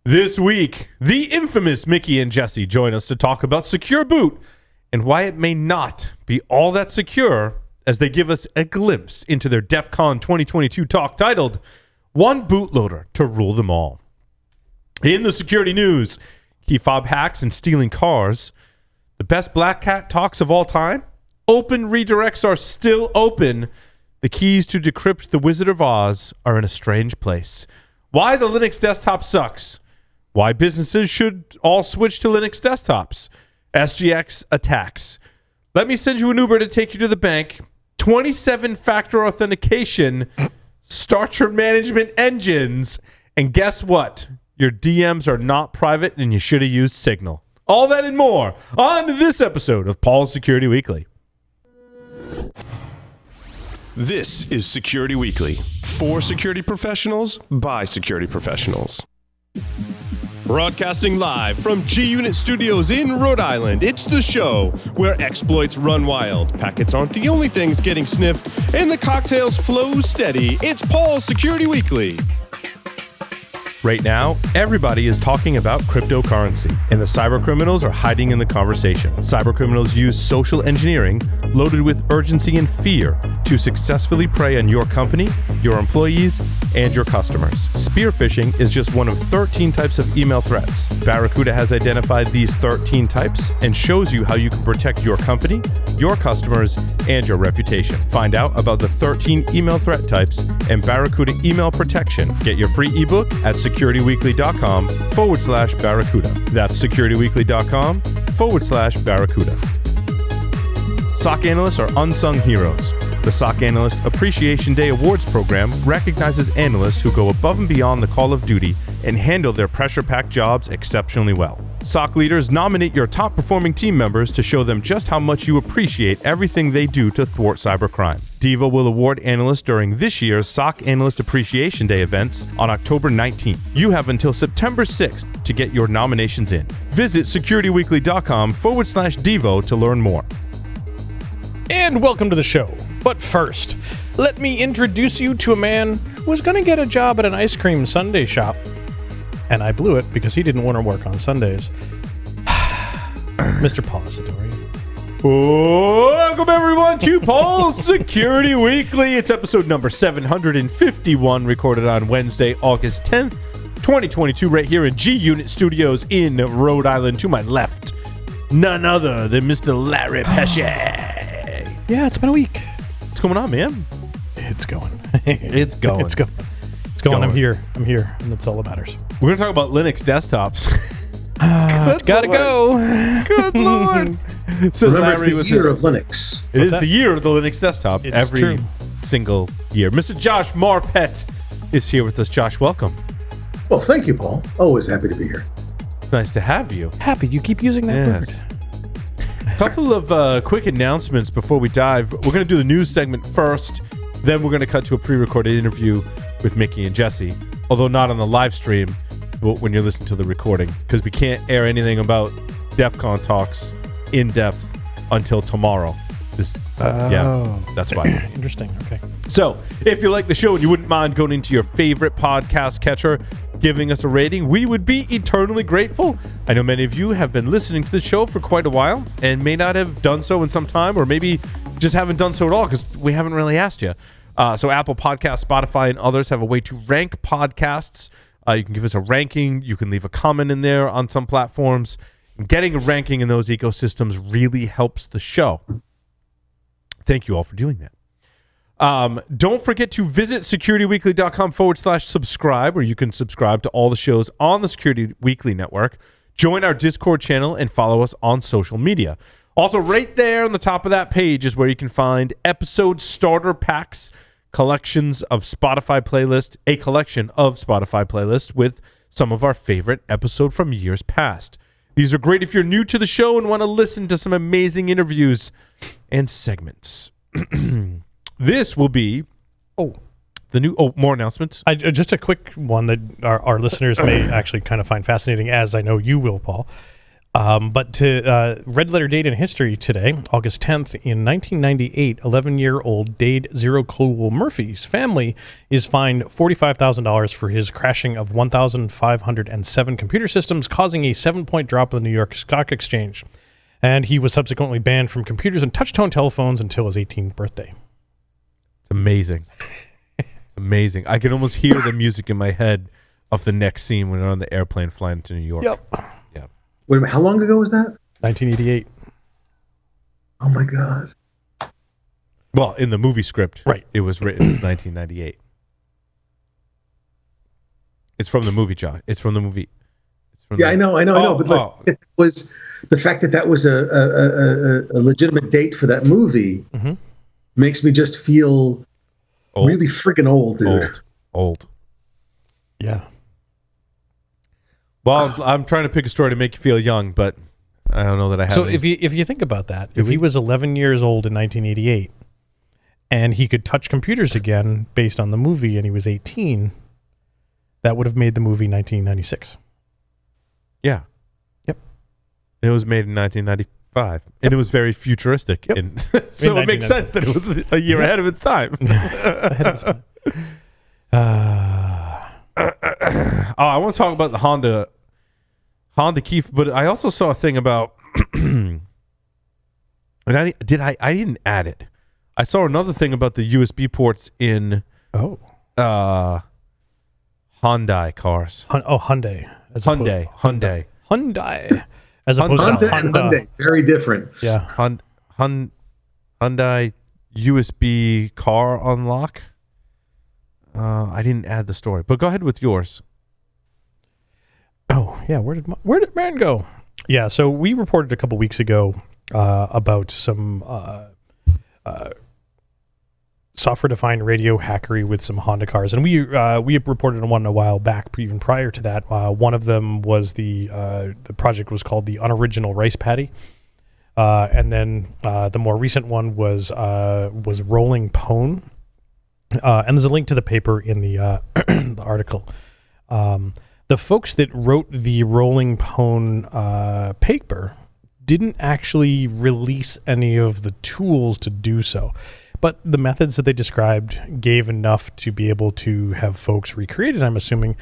This week, the infamous Mickey and Jesse join us to talk about Secure Boot and why it may not be all that secure, as they give us a glimpse into their Defcon 2022 talk titled, One Bootloader to Rule Them All. In the security news, key fob hacks and stealing cars, the best Black Hat talks of all time, open redirects are still open, the keys to decrypt the Wizard of Oz are in a strange place, why the Linux desktop sucks, why businesses should all switch to Linux desktops, SGX attacks, let me send you an Uber to take you to the bank, 27-factor authentication, start your management engines, and guess what? Your DMs are not private and you should have used Signal. All that and more on this episode of Paul's Security Weekly. This is Security Weekly, for security professionals, by security professionals. Broadcasting live from G-Unit Studios in Rhode Island, it's the show where exploits run wild, packets aren't the only things getting sniffed, and the cocktails flow steady. It's Paul's Security Weekly. Right now, everybody is talking about cryptocurrency, and the cybercriminals are hiding in the conversation. Cybercriminals use social engineering loaded with urgency and fear to successfully prey on your company, your employees, and your customers. Spear phishing is just one of 13 types of email threats. Barracuda has identified these 13 types and shows you how you can protect your company, your customers, and your reputation. Find out about the 13 email threat types and Barracuda email protection. Get your free ebook at securityweekly.com/Barracuda. That's securityweekly.com/Barracuda. SOC analysts are unsung heroes. The SOC Analyst Appreciation Day Awards program recognizes analysts who go above and beyond the call of duty and handle their pressure-packed jobs exceptionally well. SOC leaders nominate your top-performing team members to show them just how much you appreciate everything they do to thwart cybercrime. DEVO will award analysts during this year's SOC Analyst Appreciation Day events on October 19th. You have until September 6th to get your nominations in. Visit securityweekly.com/DEVO to learn more. And welcome to the show. But first, let me introduce you to a man who was going to get a job at an ice cream sundae shop. And I blew it because he didn't want to work on Sundays. Mr. Paul Asadorian. Welcome everyone to Paul's Security Weekly. It's episode number 751, recorded on Wednesday, August 10th, 2022, right here in G-Unit Studios in Rhode Island. To my left, none other than Mr. Larry Pesce. Yeah, it's been a week. What's going on, man? It's going. It's going. It's going. It's going. I'm here. And that's all that matters. We're going to talk about Linux desktops. It's got to go. Good Lord. Says Remember, Larry, it's the year of Linux. It is the year of the Linux desktop. It's every true. Single year. Mr. Josh Marpet is here with us. Josh, welcome. Well, thank you, Paul. Always happy to be here. Nice to have you. Happy you keep using that word. A couple of quick announcements before we dive. We're going to do the news segment first. Then we're going to cut to a pre-recorded interview with Mickey and Jesse, although not on the live stream when you're listening to the recording, because we can't air anything about DEFCON talks in depth until tomorrow. Yeah, that's why. Interesting. Okay. So, if you like the show and you wouldn't mind going into your favorite podcast catcher, giving us a rating, we would be eternally grateful. I know many of you have been listening to the show for quite a while and may not have done so in some time, or maybe just haven't done so at all because we haven't really asked you. So Apple Podcasts, Spotify, and others have a way to rank podcasts. You can give us a ranking. You can leave a comment in there on some platforms. And getting a ranking in those ecosystems really helps the show. Thank you all for doing that. Don't forget to visit securityweekly.com/subscribe, where you can subscribe to all the shows on the Security Weekly network. Join our Discord channel and follow us on social media. Also, right there on the top of that page is where you can find episode starter packs, collections of Spotify playlists, a collection of Spotify playlists with some of our favorite episodes from years past. These are great if you're new to the show and want to listen to some amazing interviews and segments. This will be more announcements. Just a quick one that our listeners may actually kind of find fascinating, as I know you will, Paul. But to red letter date in history today, August 10th, in 1998, 11-year-old Dade Zero Cool Murphy's family is fined $45,000 for his crashing of 1,507 computer systems, causing a 7-point drop in the New York Stock Exchange. And he was subsequently banned from computers and touch-tone telephones until his 18th birthday. It's amazing. It's amazing. I can almost hear the music in my head of the next scene when they're on the airplane flying to New York. Yep. Wait a minute, how long ago was that? 1988. Oh my God. Well, in the movie script, right, it was written as 1998. It's from the movie, John. It's from the movie. I know. But it was the fact that was a legitimate date for that movie makes me just feel really freaking old, dude. Old. Yeah. Well, I'm trying to pick a story to make you feel young, but I don't know that I have. So if you think about that, if he was 11 years old in 1988 and he could touch computers again based on the movie and he was 18, that would have made the movie 1996. Yeah. Yep. It was made in 1995, and it was very futuristic. Yep. And so it makes sense that it was a year ahead of its time. Ahead of its time. I want to talk about the Honda key, but I also saw a thing about, and I didn't add it. I saw another thing about the USB ports in Hyundai cars. Hyundai. Hyundai. As opposed to Honda. Hyundai. Very different. Yeah. Hyundai USB car unlock. I didn't add the story, but go ahead with yours. Oh yeah, where did man go? Yeah, so we reported a couple weeks ago about some software-defined radio hackery with some Honda cars, and we reported on one a while back, even prior to that. One of them was the project was called the Unoriginal Rice Paddy, and then the more recent one was Rolling Pone. And there's a link to the paper in the the article. The folks that wrote the Rolling Pone paper didn't actually release any of the tools to do so, but the methods that they described gave enough to be able to have folks recreate it, I'm assuming,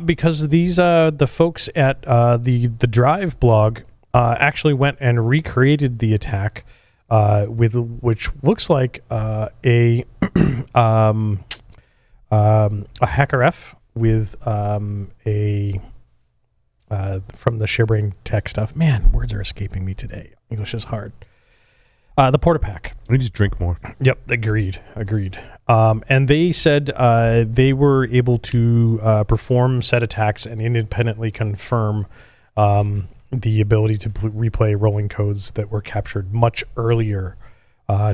because these the folks at the Drive blog actually went and recreated the attack. With which looks like a hacker F with from the ShareBrain Tech stuff. Man, words are escaping me today. English is hard. The Portapack. We need to drink more. Yep, agreed. And they said they were able to perform said attacks and independently confirm the ability to replay rolling codes that were captured much earlier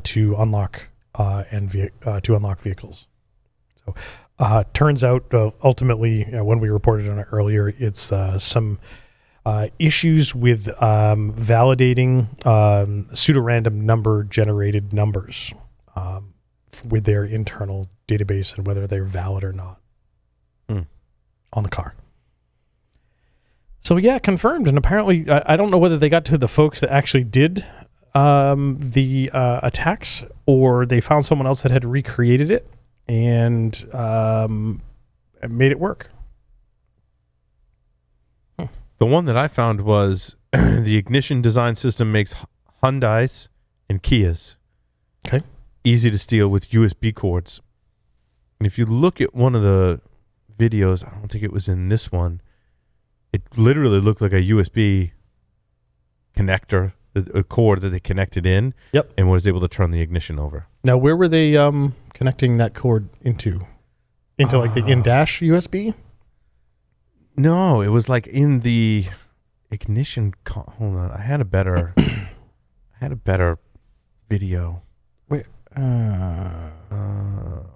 to unlock unlock vehicles. So turns out ultimately, when we reported on it earlier, it's some issues with validating pseudo-random number generated numbers with their internal database and whether they're valid or not on the car. So yeah, confirmed, and apparently I don't know whether they got to the folks that actually did the attacks, or they found someone else that had recreated it and made it work. The one that I found was the ignition design system makes Hyundais and Kias easy to steal with USB cords. And if you look at one of the videos, I don't think it was in this one, it literally looked like a USB connector, a cord that they connected in, and was able to turn the ignition over. Now, where were they connecting that cord into? Into like the in-dash USB? No, it was like in the ignition. Hold on, I had a better video. Wait,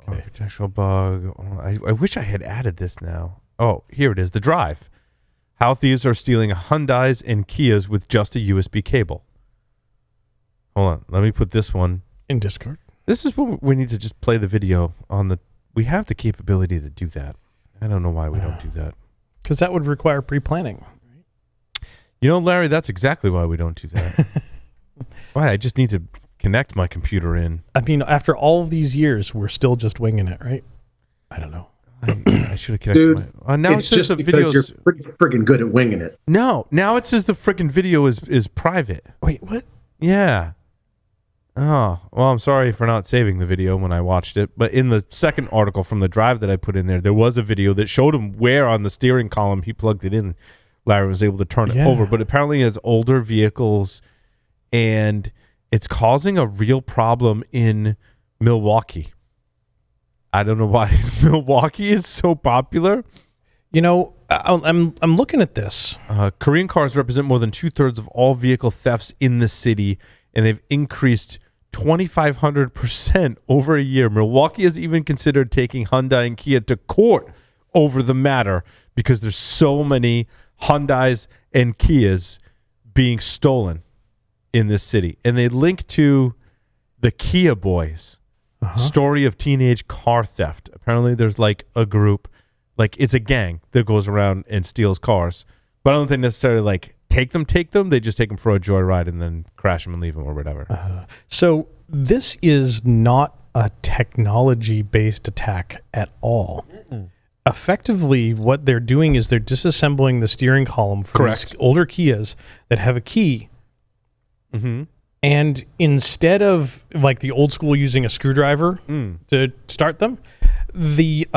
architectural bug. I wish I had added this now. Oh, here it is. The drive. How thieves are stealing Hyundais and Kias with just a USB cable. Hold on. Let me put this one in Discord. This is what we need to just play the video on the... We have the capability to do that. I don't know why we don't do that. Because that would require pre-planning. You know, Larry, that's exactly why we don't do that. Why? I just need to connect my computer in. I mean, after all of these years, we're still just winging it, right? I don't know. I should have connected Dude, now it's just because you're pretty friggin' good at winging it. No, now it says the freaking video is private. Wait, what? Yeah. Oh, well, I'm sorry for not saving the video when I watched it. But in the second article from the drive that I put in there was a video that showed him where on the steering column he plugged it in. Larry was able to turn it over. But apparently it's older vehicles, and it's causing a real problem in Milwaukee. I don't know why Milwaukee is so popular. You know, I'm looking at this. Korean cars represent more than 2/3 of all vehicle thefts in the city, and they've increased 2,500% over a year. Milwaukee has even considered taking Hyundai and Kia to court over the matter because there's so many Hyundais and Kias being stolen in this city. And they link to the Kia Boys. Story of teenage car theft. Apparently there's like a group, like it's a gang that goes around and steals cars. But I don't think necessarily like take them. They just take them for a joyride and then crash them and leave them or whatever. So this is not a technology-based attack at all. Effectively, what they're doing is they're disassembling the steering column for these older Kias that have a key. Mm-hmm. And instead of like the old school using a screwdriver to start them, the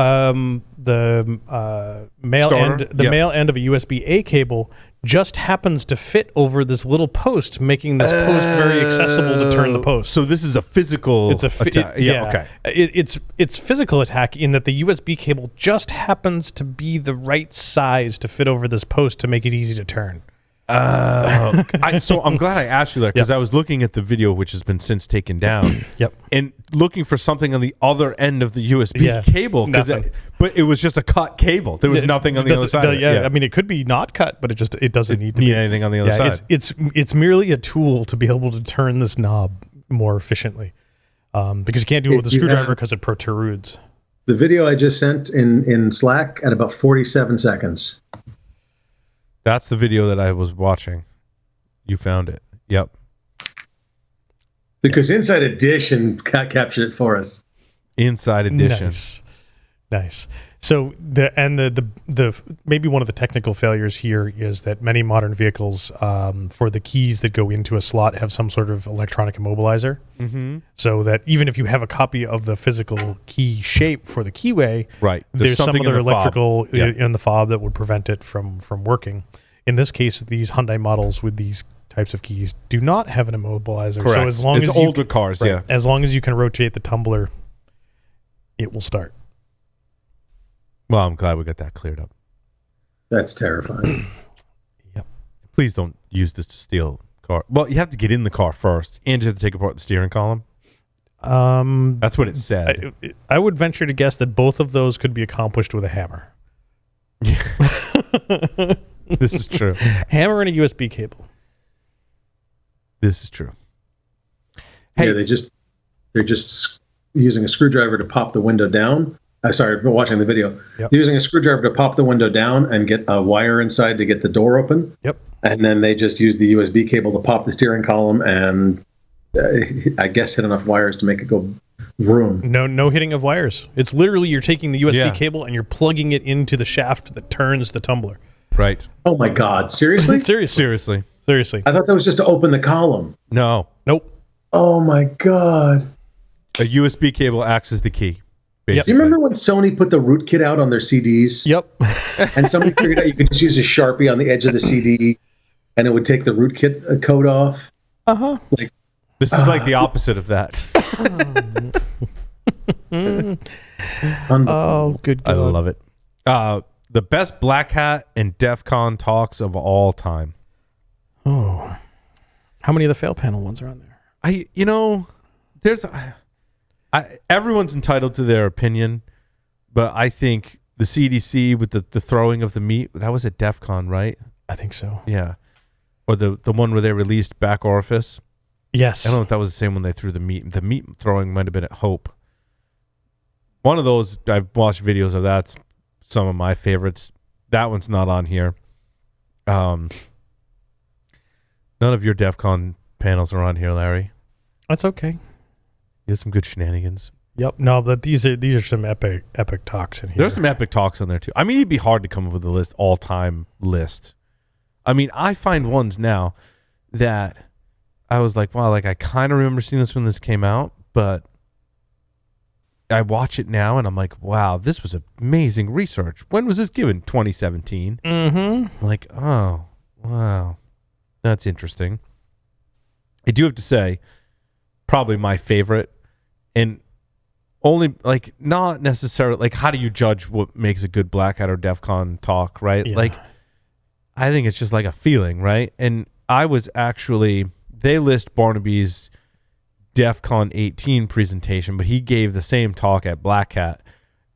male end of a USB-A cable just happens to fit over this little post, making this post very accessible to turn the post. So this is a physical attack. Okay. It's physical attack in that the USB cable just happens to be the right size to fit over this post to make it easy to turn. So I'm glad I asked you that because I was looking at the video, which has been since taken down. And looking for something on the other end of the USB cable, but it was just a cut cable. There was nothing on the other side. I mean, it could be not cut, but it doesn't need to be anything on the other side. It's merely a tool to be able to turn this knob more efficiently, because you can't do it with a screwdriver because it protrudes. The video I just sent in Slack at about 47 seconds. That's the video that I was watching. You found it. Yep. Because Inside Edition captured it for us. Inside Edition. Nice. So the maybe one of the technical failures here is that many modern vehicles, for the keys that go into a slot, have some sort of electronic immobilizer. Mm-hmm. So that even if you have a copy of the physical key shape for the keyway, there's some other electrical in the fob that would prevent it from working. In this case, these Hyundai models with these types of keys do not have an immobilizer. Correct. So as long as older cars, as long as you can rotate the tumbler, it will start. Well, I'm glad we got that cleared up. That's terrifying. Yep. Please don't use this to steal a car. Well, you have to get in the car first, and you have to take apart the steering column. That's what it said. I would venture to guess that both of those could be accomplished with a hammer. This is true. Hammer and a USB cable. This is true. Hey, they're just using a screwdriver to pop the window down. Sorry, we're watching the video. Yep. They're using a screwdriver to pop the window down and get a wire inside to get the door open. Yep. And then they just use the USB cable to pop the steering column and I guess hit enough wires to make it go vroom. No hitting of wires. It's literally you're taking the USB cable and you're plugging it into the shaft that turns the tumbler. Right. Oh my God! Seriously? Seriously. Seriously. I thought that was just to open the column. No. Nope. Oh my God! A USB cable acts as the key. Do you remember when Sony put the rootkit out on their CDs? Yep. And somebody figured out you could just use a Sharpie on the edge of the CD, and it would take the rootkit code off. Like this is like the opposite of that. Oh, good God. I love it. The best Black Hat and Defcon talks of all time. Oh, how many of the fail panel ones are on there? Everyone's entitled to their opinion, but I think the CDC with the throwing of the meat, that was at Defcon, right? I think so. Yeah. Or the one where they released Back Orifice. Yes. I don't know if that was the same one they threw the meat. The meat throwing might have been at Hope. One of those, I've watched videos of that. Some of my favorites. That one's not on here. None of your DEF CON panels are on here, Larry. That's okay. You had some good shenanigans. Yep. No, but these are some epic talks in here. There's some epic talks on there too. I mean, it'd be hard to come up with a list, all-time list. I mean, I find ones now that I was like, wow, like I kind of remember seeing this when this came out, but I watch it now and I'm like, wow, this was amazing research. When was this given? 2017. Mm-hmm. I'm like, oh, wow, that's interesting. I do have to say, probably my favorite, and only like not necessarily like how do you judge what makes a good Black Hat or DEF CON talk, right? Yeah. Like, I think it's just like a feeling, right? And I was actually, they list Barnaby's DEF CON 18 presentation, but he gave the same talk at Black Hat,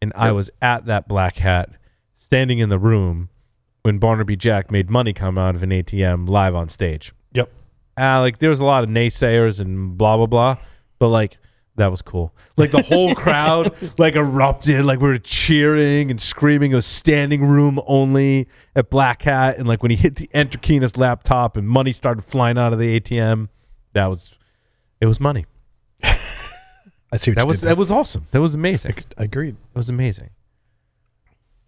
and I was at that Black Hat, standing in the room when Barnaby Jack made money come out of an ATM live on stage. Yep. Like there was a lot of naysayers and blah blah blah, but like that was cool. Like the whole crowd like erupted, like we were cheering and screaming. It was standing room only at Black Hat, and like when he hit the enter key in his laptop and money started flying out of the ATM, it was money. I see what that was awesome. That was amazing. I agreed. It was amazing.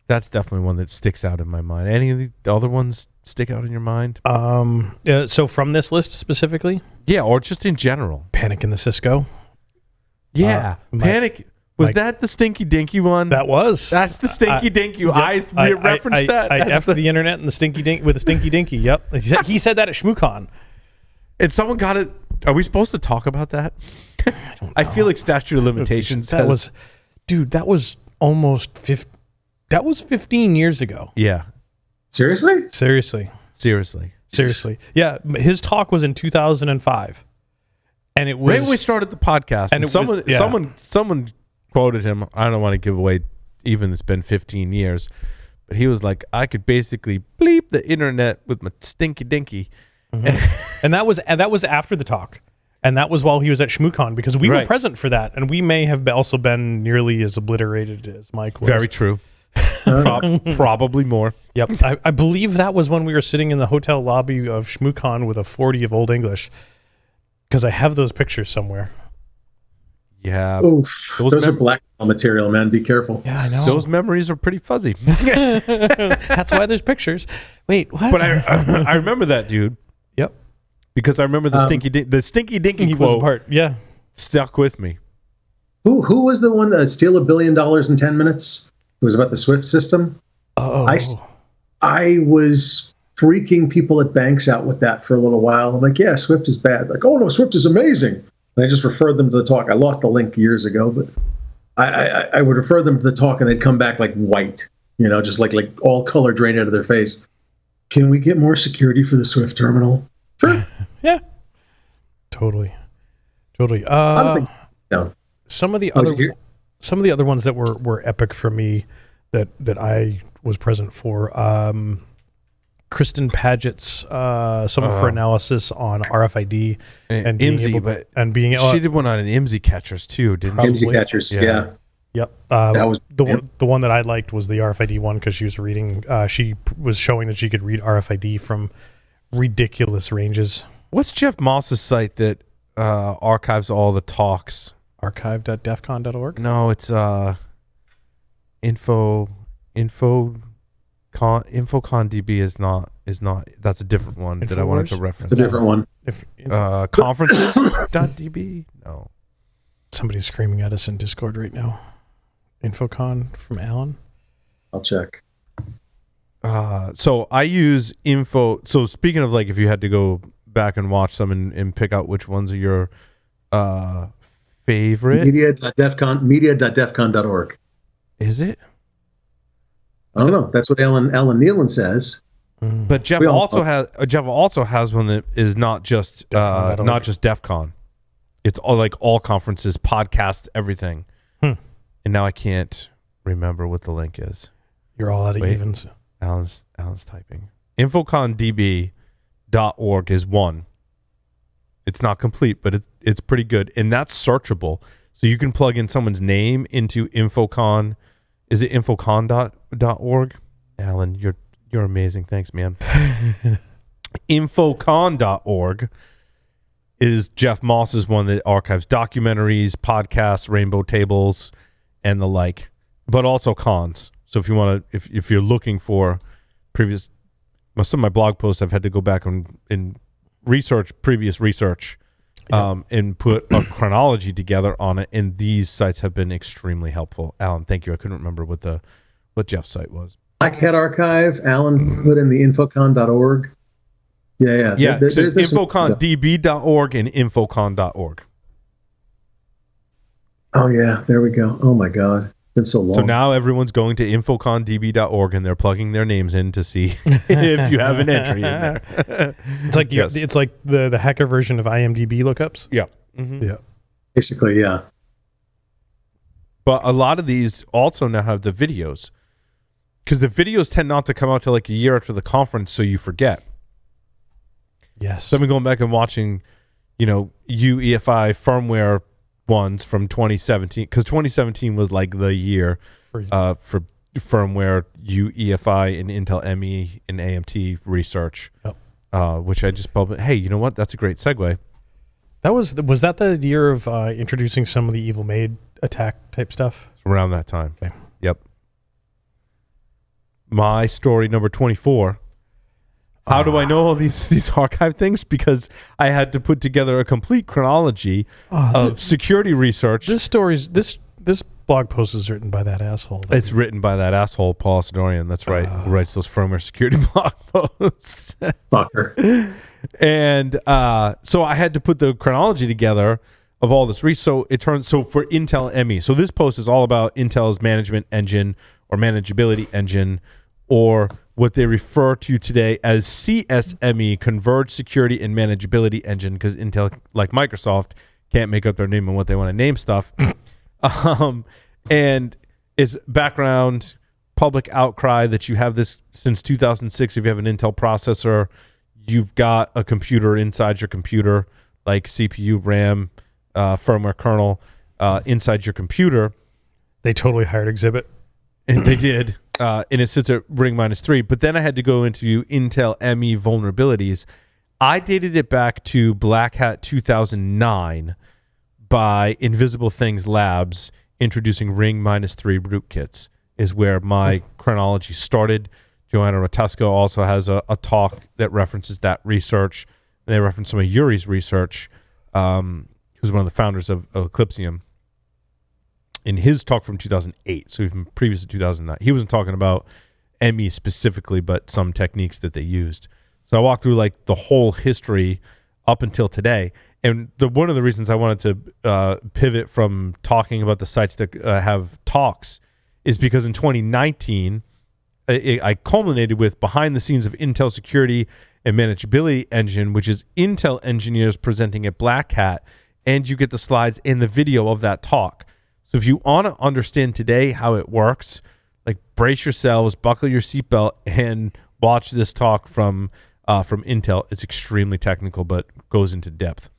That's definitely one that sticks out in my mind. Any of the other ones stick out in your mind? So from this list specifically? Yeah, or just in general. Panic in the Cisco. Yeah. Panic. Was that the Stinky Dinky one? That's the Stinky Dinky. Yep. I referenced that. I effed the internet and the Stinky Dinky with the Stinky Dinky. Yep. He said that at ShmooCon. And someone got it. Are we supposed to talk about that? I feel like statute of limitations. That was almost 50. That was 15 years ago. Yeah. Seriously. Yeah. His talk was in 2005. And it was right when we started the podcast. And someone quoted him. I don't want to give away even it's been 15 years. But he was like, I could basically bleep the internet with my stinky dinky. Mm-hmm. and that was after the talk. And that was while he was at ShmooCon because we were present for that. And we may have also been nearly as obliterated as Mike was. Very true. Probably more. Yep. I believe that was when we were sitting in the hotel lobby of ShmooCon with a 40 of Old English. Because I have those pictures somewhere. Yeah. Oof. Those are blackmail material, man. Be careful. Yeah, I know. Those memories are pretty fuzzy. That's why there's pictures. Wait, what? But I remember that, dude. Yep. Because I remember the Stinky Dinky quote. Was part. Yeah. Stuck with me. Who was the one steal $1 billion in 10 minutes? It was about the SWIFT system. Oh. I was freaking people at banks out with that for a little while. I'm like, yeah, SWIFT is bad. Like, oh no, SWIFT is amazing. And I just referred them to the talk. I lost the link years ago, but I would refer them to the talk and they'd come back like white, just like all color drained out of their face. Can we get more security for the SWIFT terminal? Sure. Yeah. Totally. I don't think no. Some of the other ones that were epic for me that I was present for. Kristen Paget's Someone for Analysis on RFID and being IMSI, she did one on an IMSI catchers too, didn't she? IMSI catchers, yeah. Yep. That was the one that I liked was the RFID one because she was reading. She was showing that she could read RFID from ridiculous ranges. What's Jeff Moss's site that archives all the talks? Archive.defcon.org? No, it's InfoconDB is not that's a different one that I wanted to reference. It's a different one. Conferences.db? No. Somebody's screaming at us in Discord right now. Infocon from Alan? I'll check. So I use so speaking of like if you had to go back and watch some and pick out which ones are your favorite. Media.defcon.org. Is it? I don't know. That's what Alan Nealon says. But Jeff also has one that is not just DEF CON. It's all conferences, podcasts, everything. And now I can't remember what the link is. You're all out of evens. Alan's typing. Infocondb.org is one. It's not complete, but it's pretty good, and that's searchable. So you can plug in someone's name into Infocon. Is it infocon.org? Alan, you're amazing. Thanks, man. Infocon.org is Jeff Moss's one that archives documentaries, podcasts, rainbow tables, and the like, but also cons. So if you want to, if you're looking for previous, some of my blog posts, I've had to go back and research previous research, and put a chronology together on it. And these sites have been extremely helpful. Alan, thank you. I couldn't remember what Jeff's site was. Black Hat Archive. Alan put in the infocon.org. Yeah. There's infocondb.org and infocon.org. Oh yeah, there we go. Oh my God, it's been so long. So now everyone's going to infocondb.org and they're plugging their names in to see if you have an entry in there. It's like it's like the hacker version of IMDb lookups. Yeah. Mm-hmm. Yeah. Basically, yeah. But a lot of these also now have the videos, because the videos tend not to come out till like a year after the conference, so you forget. Yes. So I've been going back and watching, UEFI firmware ones from 2017, because 2017 was like the year for firmware UEFI and Intel ME and AMT research, which I just published. Hey, you know what? That's a great segue. Was that the year of introducing some of the Evil Maid attack type stuff? It's around that time. Okay. Yep. My story number 24. How do I know all these archive things? Because I had to put together a complete chronology of security research. This blog post is written by that asshole. It's written by that asshole, Paul Sidorian. That's right. Who writes those firmware security blog posts. Fucker. And so I had to put the chronology together of all this research. So for Intel ME. So this post is all about Intel's management engine or manageability engine, or what they refer to today as CSME, Converged Security and Manageability Engine, because Intel, like Microsoft, can't make up their name on what they want to name stuff. And it's background, public outcry that you have this since 2006. If you have an Intel processor, you've got a computer inside your computer, like CPU, RAM, firmware kernel inside your computer. They totally hired Exhibit. And they did. And it sits at ring -3. But then I had to go into Intel ME vulnerabilities. I dated it back to Black Hat 2009 by Invisible Things Labs introducing ring -3 rootkits is where my chronology started. Joanna Rotusco also has a talk that references that research. And they reference some of Yuri's research, who's one of the founders of Eclipsium. In his talk from 2008, so even previous to 2009, he wasn't talking about ME specifically, but some techniques that they used. So I walked through like the whole history up until today. And one of the reasons I wanted to pivot from talking about the sites that have talks is because in 2019, I culminated with behind the scenes of Intel Security and Manageability Engine, which is Intel engineers presenting at Black Hat, and you get the slides and the video of that talk. So if you want to understand today how it works, like brace yourselves, buckle your seatbelt, and watch this talk from Intel. It's extremely technical, but goes into depth.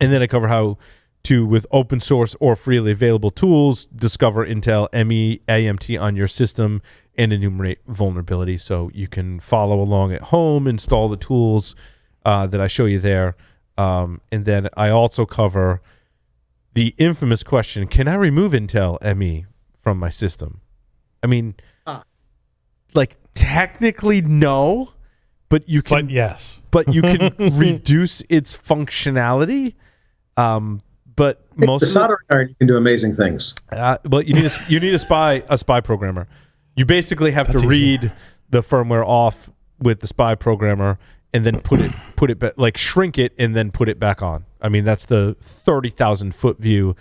And then I cover how to, with open source or freely available tools, discover Intel ME, AMT on your system and enumerate vulnerabilities. So you can follow along at home, install the tools that I show you there. And then I also cover the infamous question, can I remove Intel ME from my system? I mean, like technically no, but you can. But yes. But you can reduce its functionality. But most the soldering iron, you can do amazing things. Well, you need a spy programmer. You basically have to read the firmware off with the spy programmer and then put it back, like shrink it and then put it back on. I mean, that's the 30,000 foot view.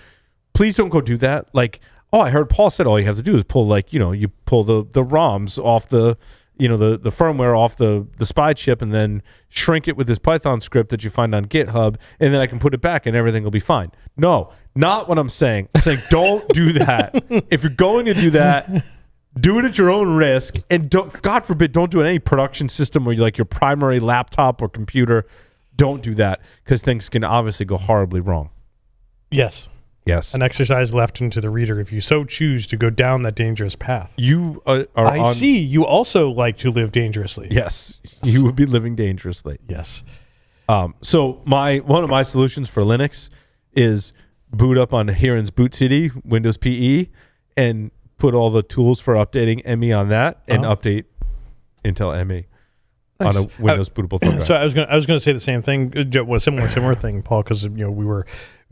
Please don't go do that. Like, I heard Paul said all you have to do is pull, like, you pull the ROMs off the firmware off the spy chip and then shrink it with this Python script that you find on GitHub, and then I can put it back and everything will be fine. No, not what I'm saying. I'm saying don't do that. If you're going to do that, do it at your own risk, and God forbid, don't do it in any production system or like your primary laptop or computer. Don't do that because things can obviously go horribly wrong. Yes. Yes. An exercise left into the reader if you so choose to go down that dangerous path. You I see. You also like to live dangerously. Yes. You would be living dangerously. Yes. So one of my solutions for Linux is boot up on Heron's Boot CD, Windows PE, and put all the tools for updating ME on that, and update Intel ME. Nice. On a Windows bootable thumb drive. So I was gonna say the same thing, similar thing, Paul, because we were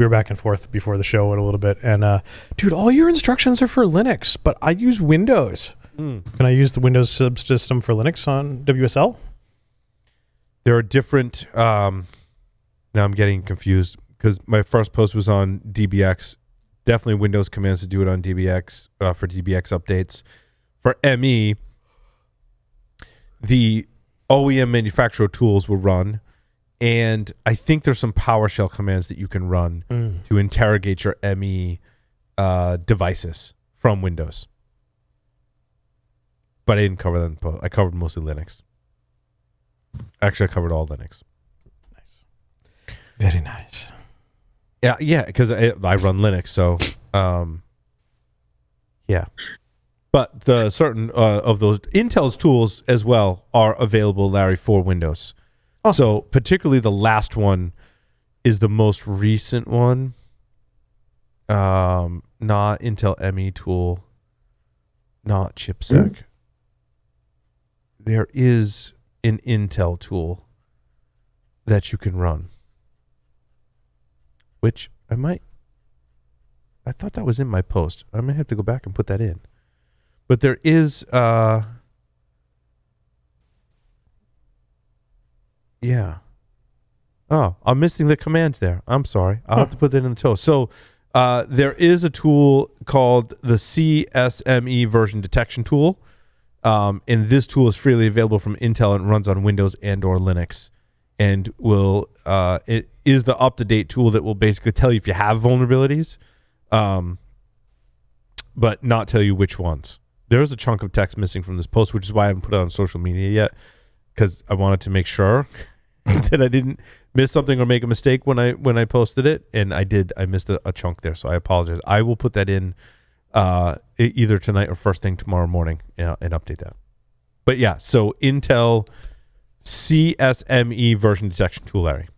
back and forth before the show a little bit, and dude, all your instructions are for Linux, but I use Windows. Can I use the Windows subsystem for Linux on WSL? There are different. Now I'm getting confused because my first post was on DBX. Definitely Windows commands to do it on DBX for DBX updates. For ME, the OEM manufacturer tools will run, and I think there's some PowerShell commands that you can run to interrogate your ME devices from Windows. But I didn't cover that in post. I covered mostly Linux. Actually, I covered all Linux. Nice. Very nice. Yeah, because I run Linux, so yeah. But the certain of those Intel's tools as well are available, Larry, for Windows. Awesome. So particularly the last one is the most recent one. Not Intel ME tool, not chipsec. There is an Intel tool that you can run, which I thought that was in my post. I might have to go back and put that in. But there is, yeah. Oh, I'm missing the commands there. I'm sorry. I'll have to put that in the toast. So there is a tool called the CSME version detection tool. And this tool is freely available from Intel and runs on Windows and or Linux. And it is the up-to-date tool that will basically tell you if you have vulnerabilities, but not tell you which ones. There's a chunk of text missing from this post, which is why I haven't put it on social media yet, because I wanted to make sure that I didn't miss something or make a mistake when I posted it, and I did. I missed a chunk there, so I apologize. I will put that in either tonight or first thing tomorrow morning, and update that. But yeah, so Intel CSME version detection tool, Larry,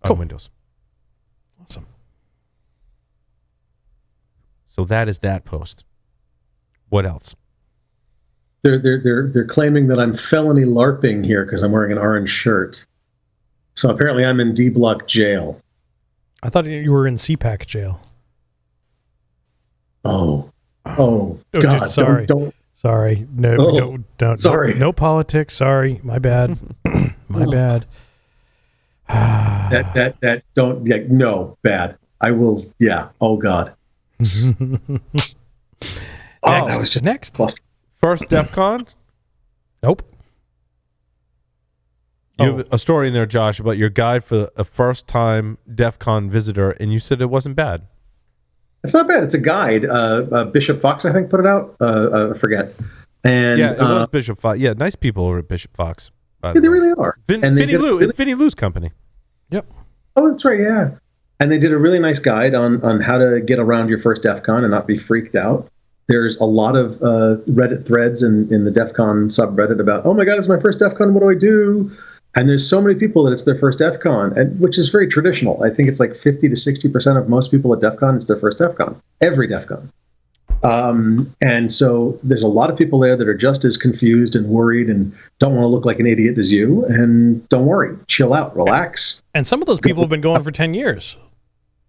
on Windows. Awesome. So that is that post. What else? They're claiming that I'm felony LARPing here because I'm wearing an orange shirt. So apparently I'm in D Block jail. I thought you were in CPAC jail. Oh God! Sorry. Don't. Sorry. No. Don't. Sorry. No politics. Sorry. My bad. My bad. that don't. Yeah. No. Bad. I will. Yeah. Oh God. That was just next. Plus. First Defcon? Nope. You have a story in there, Josh, about your guide for a first-time Defcon visitor, and you said it wasn't bad. It's not bad. It's a guide. Bishop Fox, I think, put it out. I forget. And yeah, it was Bishop Fox. Yeah, nice people over at Bishop Fox. Yeah, they really are. It's Vinny Lou's company. Yep. Oh, that's right. Yeah. And they did a really nice guide on how to get around your first DEF CON and not be freaked out. There's a lot of Reddit threads in the DEF CON subreddit about, oh my God, it's my first DEF CON. What do I do? And there's so many people that it's their first DEF CON, and which is very traditional. I think it's like 50 to 60% of most people at DEF CON, it's their first DEF CON, every DEF CON. And so there's a lot of people there that are just as confused and worried and don't want to look like an idiot as you. And don't worry, chill out, relax. And some of those people have been going for 10 years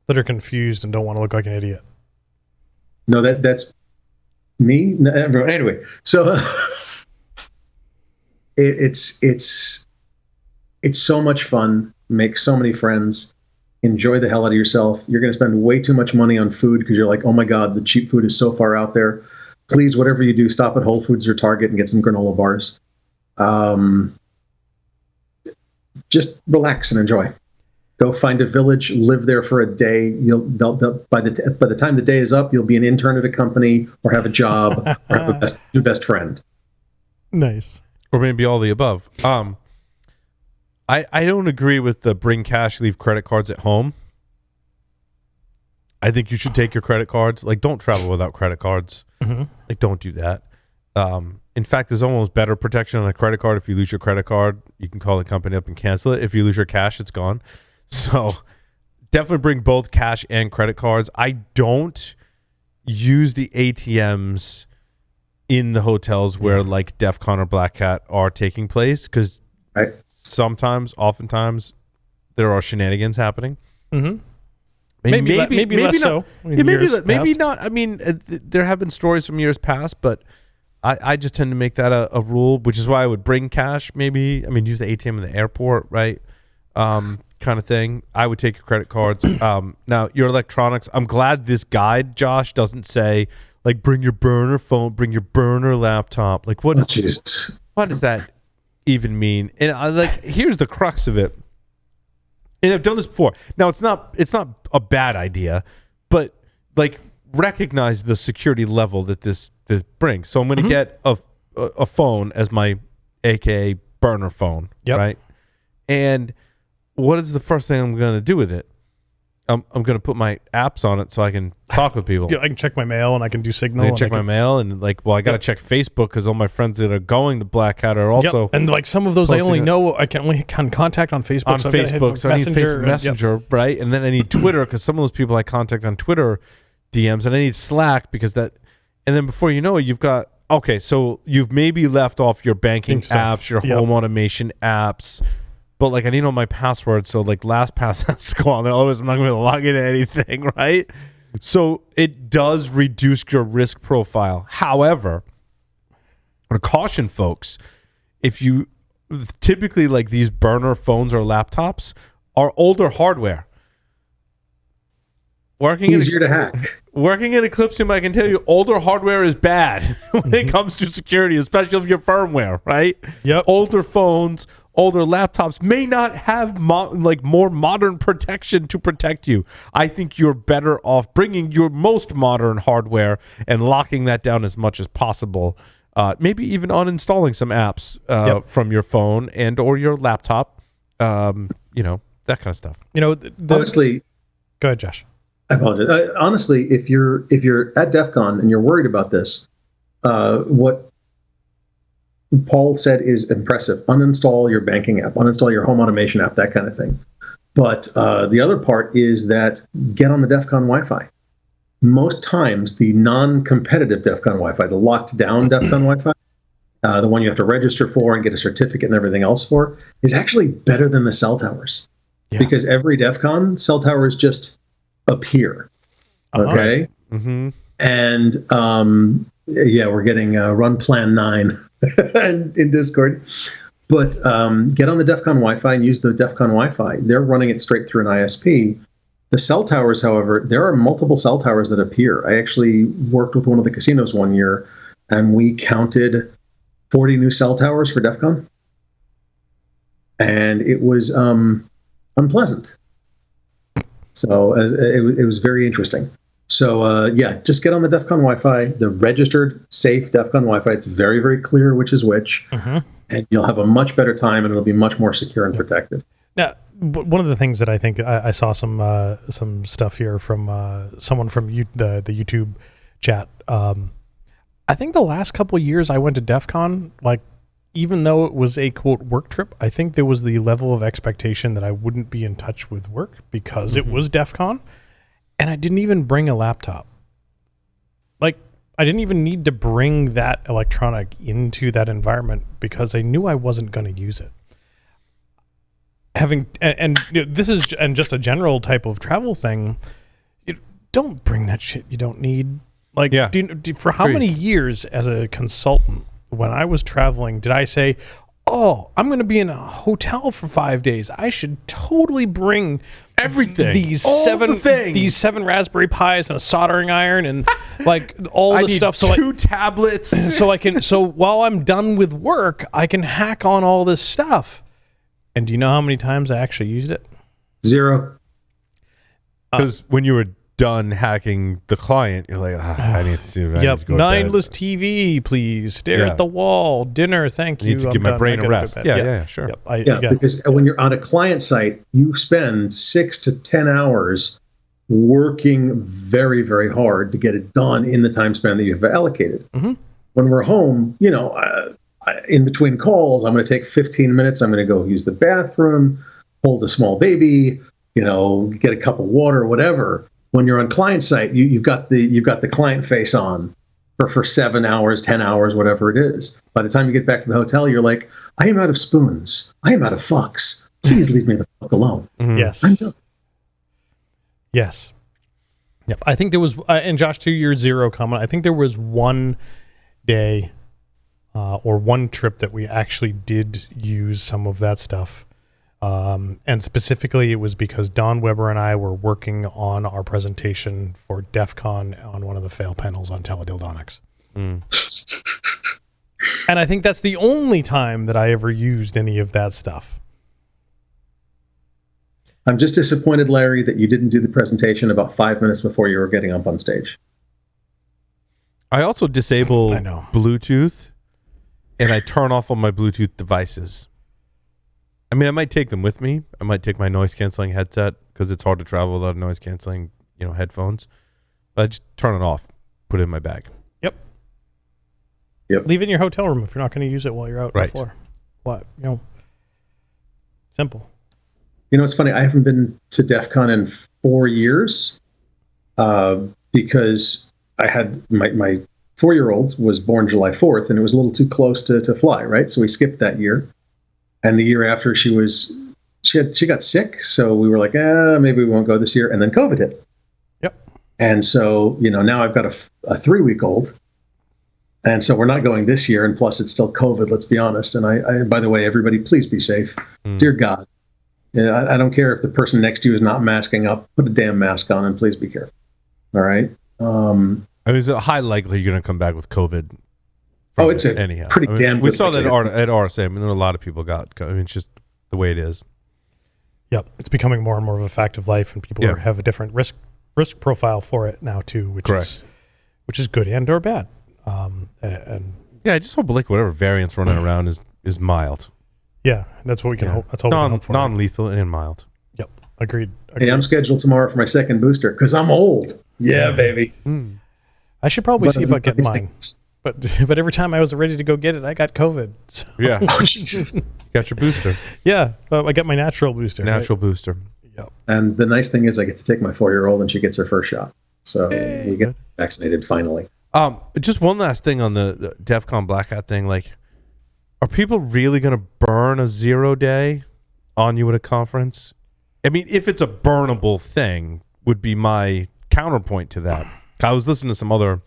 that are confused and don't want to look like an idiot. No, that's me. No, anyway, so it's so much fun. Make so many friends. Enjoy the hell out of yourself. You're going to spend way too much money on food because you're like, oh my God, the cheap food is so far out there. Please, whatever you do, stop at Whole Foods or Target and get some granola bars. Just relax and enjoy. Go find a village, live there for a day. By the time the day is up, you'll be an intern at a company or have a job or have your best friend. Nice. Or maybe all the above. I don't agree with the bring cash, leave credit cards at home. I think you should take your credit cards. Like, don't travel without credit cards. Mm-hmm. Like, don't do that. In fact, there's almost better protection on a credit card. If you lose your credit card, you can call the company up and cancel it. If you lose your cash, it's gone. So definitely bring both cash and credit cards. I don't use the ATMs in the hotels where like Defcon or Black Hat are taking place, because oftentimes there are shenanigans happening. Mm-hmm. Maybe less not, so. Maybe not. I mean, there have been stories from years past, but I just tend to make that a rule, which is why I would bring cash. Maybe, I mean, use the ATM in the airport, right? Kind of thing. I would take your credit cards. Now, your electronics, I'm glad this guide, Josh, doesn't say, like, bring your burner phone, bring your burner laptop. Like, what does that even mean? And here's the crux of it. And I've done this before. Now, it's not a bad idea, but like, recognize the security level that this brings. So I'm going to get a phone as my AKA burner phone, right? And what is the first thing I'm going to do with it? I'm going to put my apps on it so I can talk with people. Yeah, I can check my mail and I can do Signal. I can check my mail and I got to check Facebook because all my friends that are going to Black Hat are also. And like some of those I only know I can only contact on Facebook. On Facebook, so I need Facebook Messenger, right? And then I need Twitter because some of those people I contact on Twitter DMs, and I need Slack because that. And then before you know it, you've got so you've maybe left off your banking apps, your home automation apps. But like I need all my passwords, so like LastPass has to go on there. Otherwise, I'm not going to be able to log into anything, right? So it does reduce your risk profile. However, I want to caution folks: if you typically like these burner phones or laptops are older hardware, easier to hack. Working in Eclipsium, I can tell you, older hardware is bad when it comes to security, especially if your firmware, right? Yep. Older phones, older laptops may not have more modern protection to protect you. I think you're better off bringing your most modern hardware and locking that down as much as possible. Maybe even uninstalling some apps from your phone and or your laptop. That kind of stuff. Honestly, go ahead, Josh. I apologize. Honestly, if you're at DEF CON and you're worried about this, what Paul said is impressive. Uninstall your banking app, uninstall your home automation app, that kind of thing. But the other part is that get on the DEF CON Wi-Fi. Most times, the non-competitive DEF CON Wi-Fi, the locked down DEF CON Wi-Fi, the one you have to register for and get a certificate and everything else for, is actually better than the cell towers. Yeah. Because every DEF CON, cell towers just appear. Okay? Mm-hmm. And we're getting Run Plan 9 in Discord. But get on the DEF CON Wi-Fi and use the DEF CON Wi-Fi. They're running it straight through an ISP. The cell towers, however, there are multiple cell towers that appear. I actually worked with one of the casinos one year, and we counted 40 new cell towers for DEF CON. And it was unpleasant. So it was very interesting. So just get on the DEF CON Wi-Fi, the registered, safe DEF CON Wi-Fi. It's very, very clear which is which, and you'll have a much better time, and it'll be much more secure and protected. Now, one of the things that I think I saw some stuff here from someone from the YouTube chat. I think the last couple of years I went to DEF CON, like, even though it was a quote work trip, I think there was the level of expectation that I wouldn't be in touch with work because it was DEF CON, and I didn't even bring a laptop. Like, I didn't even need to bring that electronic into that environment because I knew I wasn't going to use it. This is just a general type of travel thing. Don't bring that shit you don't need. Like, for how many years as a consultant, when I was traveling, did I say, "Oh, I'm going to be in a hotel for 5 days. I should totally bring everything, these seven Raspberry Pis and a soldering iron and like all the stuff." So two tablets, so while I'm done with work, I can hack on all this stuff. And do you know how many times I actually used it? 0. Because when you were done hacking the client, you're like, I need to see. Mindless TV, please. Stare at the wall. Dinner, thank you. I need to give my brain a rest. Sure. Because when you're on a client site, you spend 6 to 10 hours working very, very hard to get it done in the time span that you have allocated. Mm-hmm. When we're home, in between calls, I'm going to take 15 minutes. I'm going to go use the bathroom, hold a small baby, get a cup of water, whatever. When you're on client site, you've got the client face on for 7 hours, 10 hours, whatever it is. By the time you get back to the hotel, you're like, I am out of spoons. I am out of fucks. Please leave me the fuck alone. Mm-hmm. Yes. I'm done. Yes. Yep. I think there was, and Josh, to your zero comment, I think there was one day or one trip that we actually did use some of that stuff. And specifically, it was because Don Weber and I were working on our presentation for Defcon on one of the fail panels on teledildonics. Mm. And I think that's the only time that I ever used any of that stuff. I'm just disappointed, Larry, that you didn't do the presentation about 5 minutes before you were getting up on stage. I also disable Bluetooth, and I turn off all my Bluetooth devices. I mean, I might take them with me. I might take my noise-canceling headset because it's hard to travel without noise-canceling, headphones. But I just turn it off, put it in my bag. Yep. Yep. Leave it in your hotel room if you're not going to use it while you're out on the floor. What? Simple. It's funny. I haven't been to DEF CON in 4 years because I had my 4-year-old was born July 4th, and it was a little too close to fly, right? So we skipped that year. And the year after, she got sick, so we were like, maybe we won't go this year. And then COVID hit. Yep. And so, now I've got a 3-week-old. And so we're not going this year, and plus it's still COVID, let's be honest. And I by the way, everybody, please be safe. Dear God. I don't care if the person next to you is not masking up. Put a damn mask on and please be careful. All right. It's a high likelihood you're going to come back with COVID. It's pretty damn. We saw that at RSA. I mean, there were a lot of people got. It's just the way it is. Yep, it's becoming more and more of a fact of life, and people have a different risk profile for it now too, which is good and or bad. And I just hope whatever variant's running around is mild. Yeah, that's what we can hope. That's all we can hope for. Non-lethal and mild. Yep, agreed. Hey, I'm scheduled tomorrow for my second booster because I'm old. Yeah, baby. I should probably see about getting mine. But every time I was ready to go get it, I got COVID. So. Yeah. Got your booster. Yeah, I got my natural booster. Booster. Yep. And the nice thing is I get to take my 4-year-old and she gets her first shot. So we get vaccinated finally. Just one last thing on the Defcon Black Hat thing. Are people really going to burn a 0-day on you at a conference? I mean, if it's a burnable thing, would be my counterpoint to that. I was listening to some other...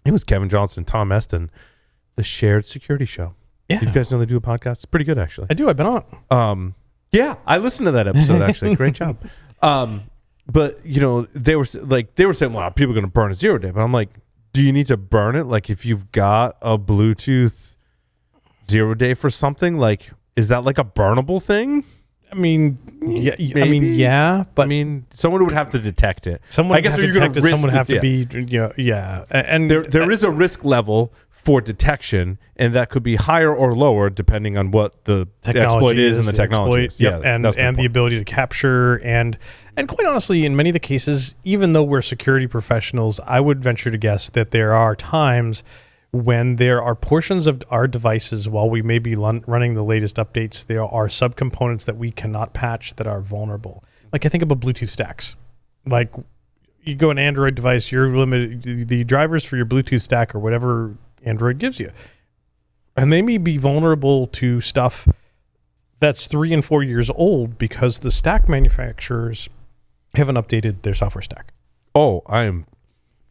It was Kevin Johnson, Tom Eston, the Shared Security Show. Yeah. Did you guys know they do a podcast? It's pretty good, actually. I do. I've been on it. Yeah, I listened to that episode, actually. Great job. But, they were saying, well, people are going to burn a 0-day. But I'm like, do you need to burn it? If you've got a Bluetooth 0-day for something, is that a burnable thing? I mean, yeah. But someone would have to detect it. Someone would have to detect it. Someone would have to be, And there is a risk level for detection, and that could be higher or lower depending on what the exploit is and the technology. Yep. And the ability to capture and quite honestly, in many of the cases, even though we're security professionals, I would venture to guess that there are times when there are portions of our devices, while we may be running the latest updates, there are subcomponents that we cannot patch that are vulnerable. I think about Bluetooth stacks. You go an Android device, you're limited, the drivers for your Bluetooth stack or whatever Android gives you. And they may be vulnerable to stuff that's 3 and 4 years old because the stack manufacturers haven't updated their software stack. Oh, I am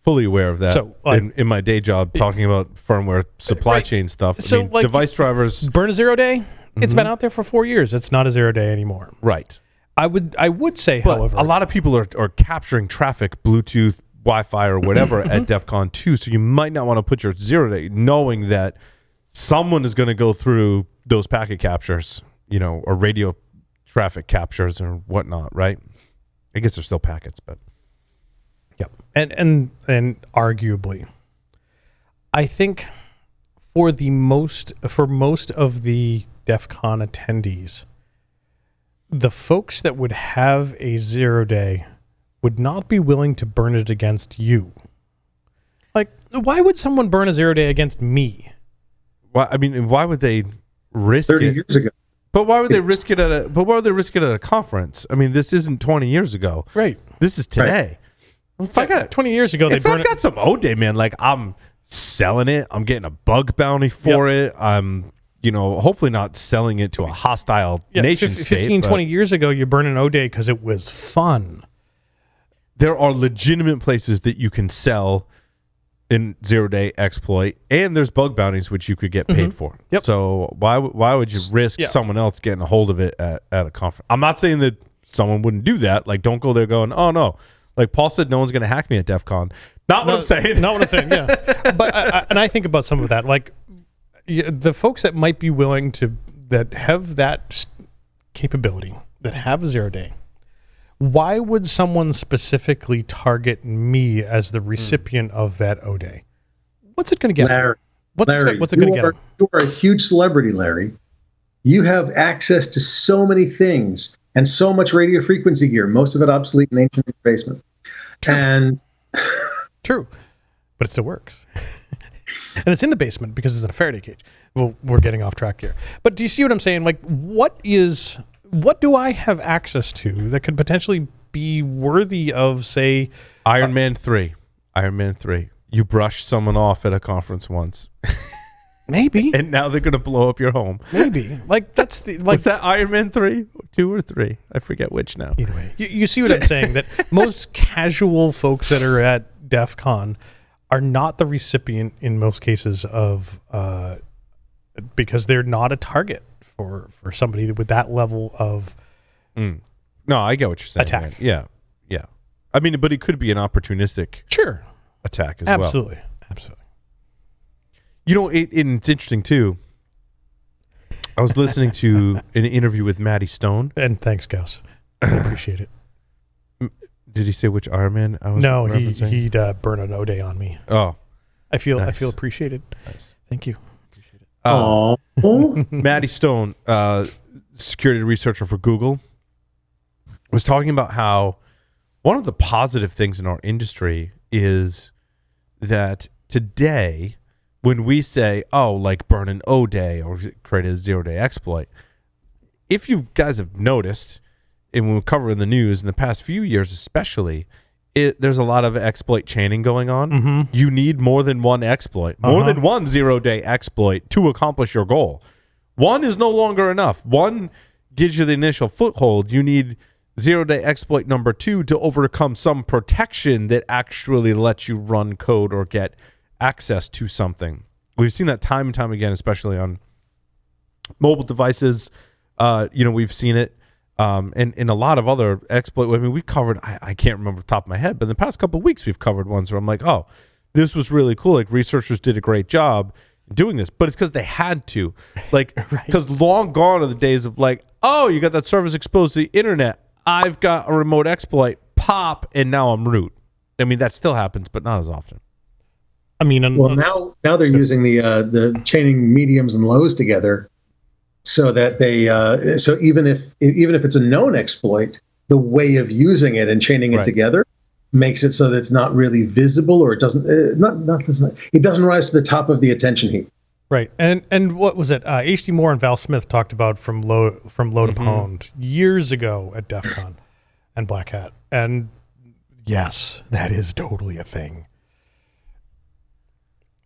fully aware of that. So, in my day job, talking about firmware supply chain stuff. So, device drivers burn a 0-day. It's been out there for 4 years. It's not a 0-day anymore. Right. I would say, but however, a lot of people are capturing traffic, Bluetooth, Wi-Fi, or whatever at DEF CON 2. So you might not want to put your 0-day, knowing that someone is going to go through those packet captures, or radio traffic captures or whatnot. Right. I guess they're still packets, but. Yep. And arguably, I think for most of the DEF CON attendees, the folks that would have a 0-day would not be willing to burn it against you. Like, why would someone burn a 0 day against me? Well, I mean, why would they risk 30 it? years ago. But why would they risk it at a conference? I mean, this isn't 20 years ago. Right. This is today. Right. If I got 20 years ago, if I've got some O-Day, man, like I'm selling it. I'm getting a bug bounty for it. I'm, hopefully not selling it to a hostile nation state. 15, 20 years ago, you burn an O-Day because it was fun. There are legitimate places that you can sell in 0 day exploit, and there's bug bounties which you could get paid for. Yep. So why would you risk someone else getting a hold of it at a conference? I'm not saying that someone wouldn't do that. Like, don't go there going, oh no. Like Paul said, no one's going to hack me at DEFCON. Not what I'm saying. Not what I'm saying. Yeah. But I think about some of that, like the folks that might be willing to, that have that capability, that have 0 day. Why would someone specifically target me as the recipient of that O-Day? What's it going to get? Larry, what's it going to get? You are a huge celebrity, Larry. You have access to so many things and so much radio frequency gear, most of it obsolete and ancient in your basement. True, but it still works. And it's in the basement because it's in a Faraday cage. Well, we're getting off track here. But do you see what I'm saying? Like, what do I have access to that could potentially be worthy of, say, Iron Man 3. You brushed someone off at a conference once. Maybe. And now they're going to blow up your home. Maybe. Like, that's the... Like, was that Iron Man 3? 2 or 3? I forget which now. Either way. You see what I'm saying? That most casual folks that are at DEF CON are not the recipient in most cases of... because they're not a target for somebody with that level of... No, I get what you're saying. Attack. Man. Yeah. I mean, but it could be an opportunistic attack as well. Absolutely. It's interesting too. I was listening to an interview with Maddie Stone. And thanks, Gus. I appreciate it. Did he say which Iron Man I was referencing? He'd burn an O-Day on me. Oh. I feel appreciated. Nice. Thank you. Maddie Stone, security researcher for Google, was talking about how one of the positive things in our industry is that today, when we say, like burn an O-Day or create a 0 day exploit, if you guys have noticed, and when we cover in the news in the past few years especially, there's a lot of exploit chaining going on. Mm-hmm. You need more than one exploit, more than one 0 day exploit to accomplish your goal. One is no longer enough. One gives you the initial foothold. You need 0 day exploit number 2 to overcome some protection that actually lets you run code or get access to something. We've seen that time and time again, especially on mobile devices. We've seen it. And in a lot of other exploit, I mean, we've covered, I can't remember off the top of my head, but in the past couple of weeks, we've covered ones where I'm like, oh, this was really cool. Like, researchers did a great job doing this, but it's because they had to. Like, because long gone are the days of like, oh, you got that service exposed to the internet. I've got a remote exploit, pop, and now I'm root. I mean, that still happens, but not as often. I mean, now they're using the chaining mediums and lows together, so that they so even if it's a known exploit, the way of using it and chaining it together makes it so that it's not really visible, or it doesn't it doesn't rise to the top of the attention heap. Right, and what was it? H.D. Moore and Val Smith talked about from low to pond years ago at DEFCON and Black Hat, and yes, that is totally a thing.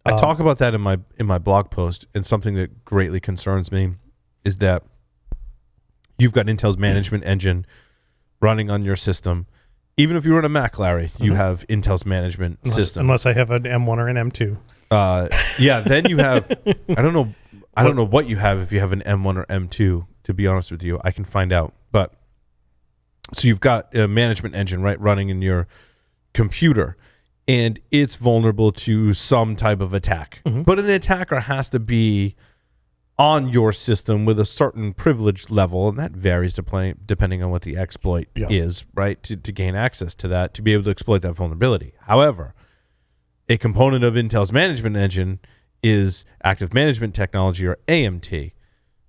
I talk about that in my blog post, and something that greatly concerns me is that you've got Intel's management engine running on your system. Even if you run a Mac, Larry, you have Intel's management system. Unless I have an M1 or an M2. Then you have, I don't know what you have if you have an M1 or M2, to be honest with you. I can find out. But so you've got a management engine, right, running in your computer, and it's vulnerable to some type of attack. But an attacker has to be on your system with a certain privilege level, and that varies depending on what the exploit is, right, to gain access to that, to be able to exploit that vulnerability. However, a component of Intel's management engine is active management technology, or AMT,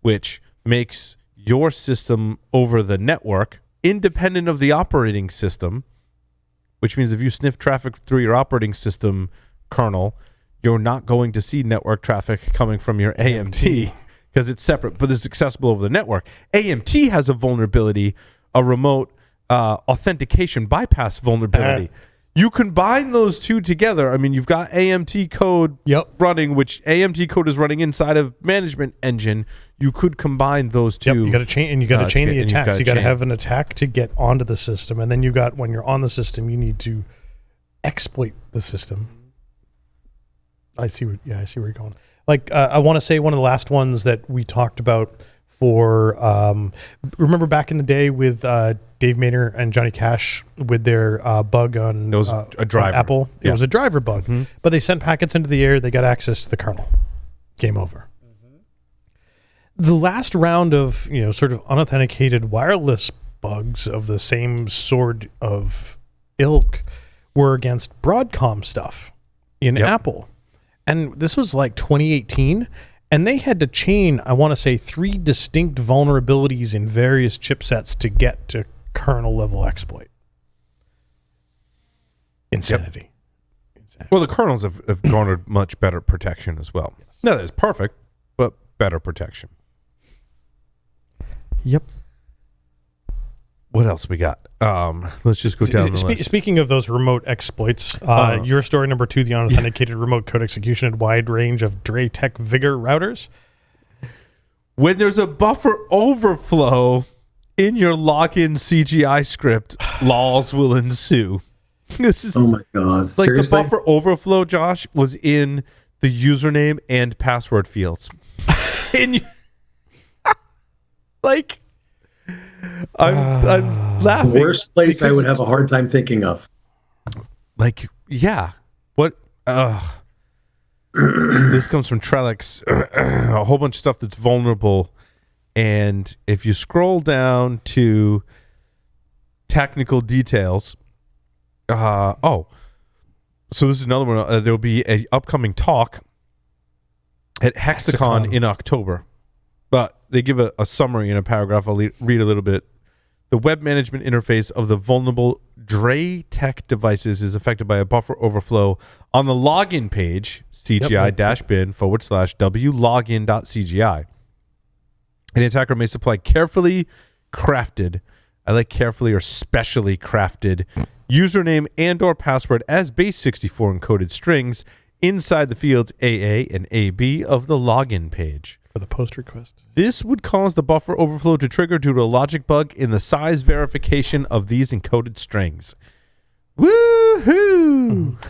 which makes your system over the network independent of the operating system which means if you sniff traffic through your operating system kernel, you're not going to see network traffic coming from your AMT because it's separate, but it's accessible over the network. AMT has a vulnerability, a remote authentication bypass vulnerability. You combine those two together. I mean, you've got AMT code running, which AMT code is running inside of management engine. You could combine those two. You got to chain, and you got to chain the attacks. You got to have an attack to get onto the system, and then you got, when you're on the system, you need to exploit the system. I see where you're going. Like, I want to say one of the last ones that we talked about for, remember back in the day with Dave Maynor and Johnny Cash with their bug on, it was a driver. On Apple. It was a driver bug, but they sent packets into the air. They got access to the kernel. Game over. The last round of, sort of unauthenticated wireless bugs of the same sort of ilk were against Broadcom stuff in Apple. And this was like 2018, and they had to chain, I want to say, 3 distinct vulnerabilities in various chipsets to get to kernel level exploit. Insanity. Well, the kernels have garnered much better protection as well. Yes. Not that it's perfect, but better protection. Yep. What else we got? Let's just go down the list. Speaking of those remote exploits, your story number 2, the unauthenticated remote code execution at wide range of Draytech Vigor routers. When there's a buffer overflow in your login CGI script, laws will ensue. This is oh my god! Like Seriously? The buffer overflow, Josh, was in the username and password fields. Like. I'm laughing. The worst place I would have a hard time thinking of. Like, yeah. What? This comes from Trellix. A whole bunch of stuff that's vulnerable. And if you scroll down to technical details, so this is another one. There'll be an upcoming talk at Hexacon in October. But they give a summary in a paragraph. I'll read a little bit. The web management interface of the vulnerable Draytech devices is affected by a buffer overflow on the login page, cgi-bin/wlogin.cgi. An attacker may supply carefully crafted, I like carefully or specially crafted, username and or password as base64 encoded strings inside the fields AA and AB of the login page. For the post request. This would cause the buffer overflow to trigger due to a logic bug in the size verification of these encoded strings. Woohoo!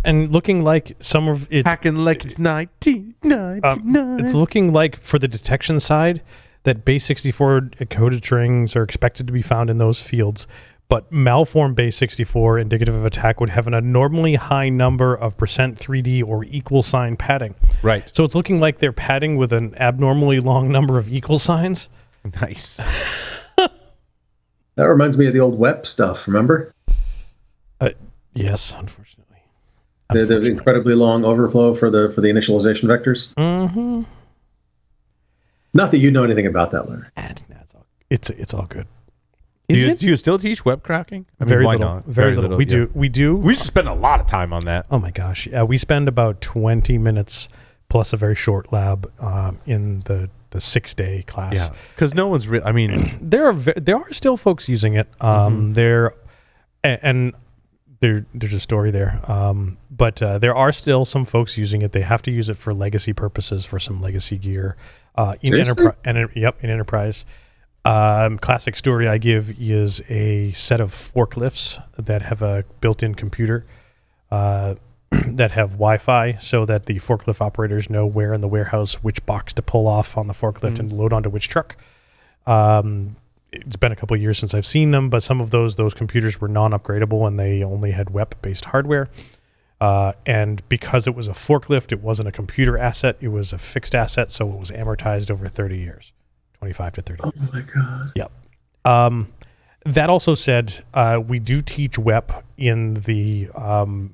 And looking like some of it's hacking like it's 1999. It's looking like for the detection side that base64 encoded strings are expected to be found in those fields. But malformed base64 indicative of attack would have an abnormally high number of %3D or equal sign padding. Right. So it's looking like they're padding with an abnormally long number of equal signs. Nice. That reminds me of the old WEP stuff, remember? Yes, unfortunately. The incredibly long overflow for the initialization vectors. Mm-hmm. Not that you know anything about that, Larry. It's all good. Do you still teach web cracking? I mean, very why little. not? Very little. We do. We used to spend a lot of time on that. Oh my gosh. We spend about 20 minutes plus a very short lab in the 6-day class. Yeah, because no one's really. I mean, there are still folks using it. There's a story there. But there are still some folks using it. They have to use it for legacy purposes, for some legacy gear in enterprise. Classic story I give is a set of forklifts that have a built-in computer that have Wi-Fi, so that the forklift operators know where in the warehouse which box to pull off on the forklift and load onto which truck. It's been a couple of years since I've seen them, but some of those computers were non-upgradable and they only had WEP-based hardware. And because it was a forklift, it wasn't a computer asset, it was a fixed asset, so it was amortized over 30 years. 25 to 30. Oh my god. Yep. That also said, we do teach WEP in the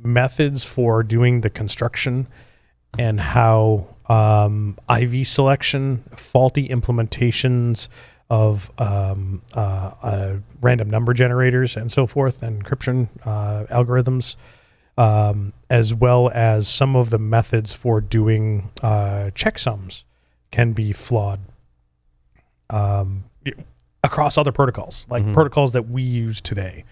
methods for doing the construction and how IV selection, faulty implementations, of random number generators and so forth, and encryption algorithms, as well as some of the methods for doing checksums can be flawed across other protocols, like protocols that we use today.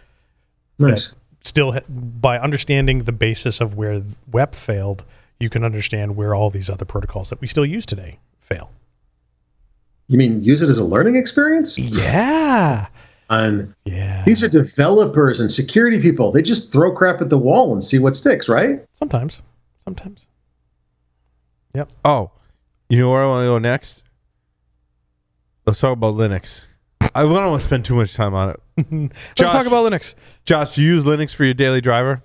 Nice. That still, by understanding the basis of where WEP failed, you can understand where all these other protocols that we still use today fail. You mean use it as a learning experience? Yeah. These are developers and security people. They just throw crap at the wall and see what sticks, right? Sometimes. Yep. Oh, you know where I want to go next? Let's talk about Linux. I don't want to spend too much time on it. Let's talk about Linux. Josh, do you use Linux for your daily driver?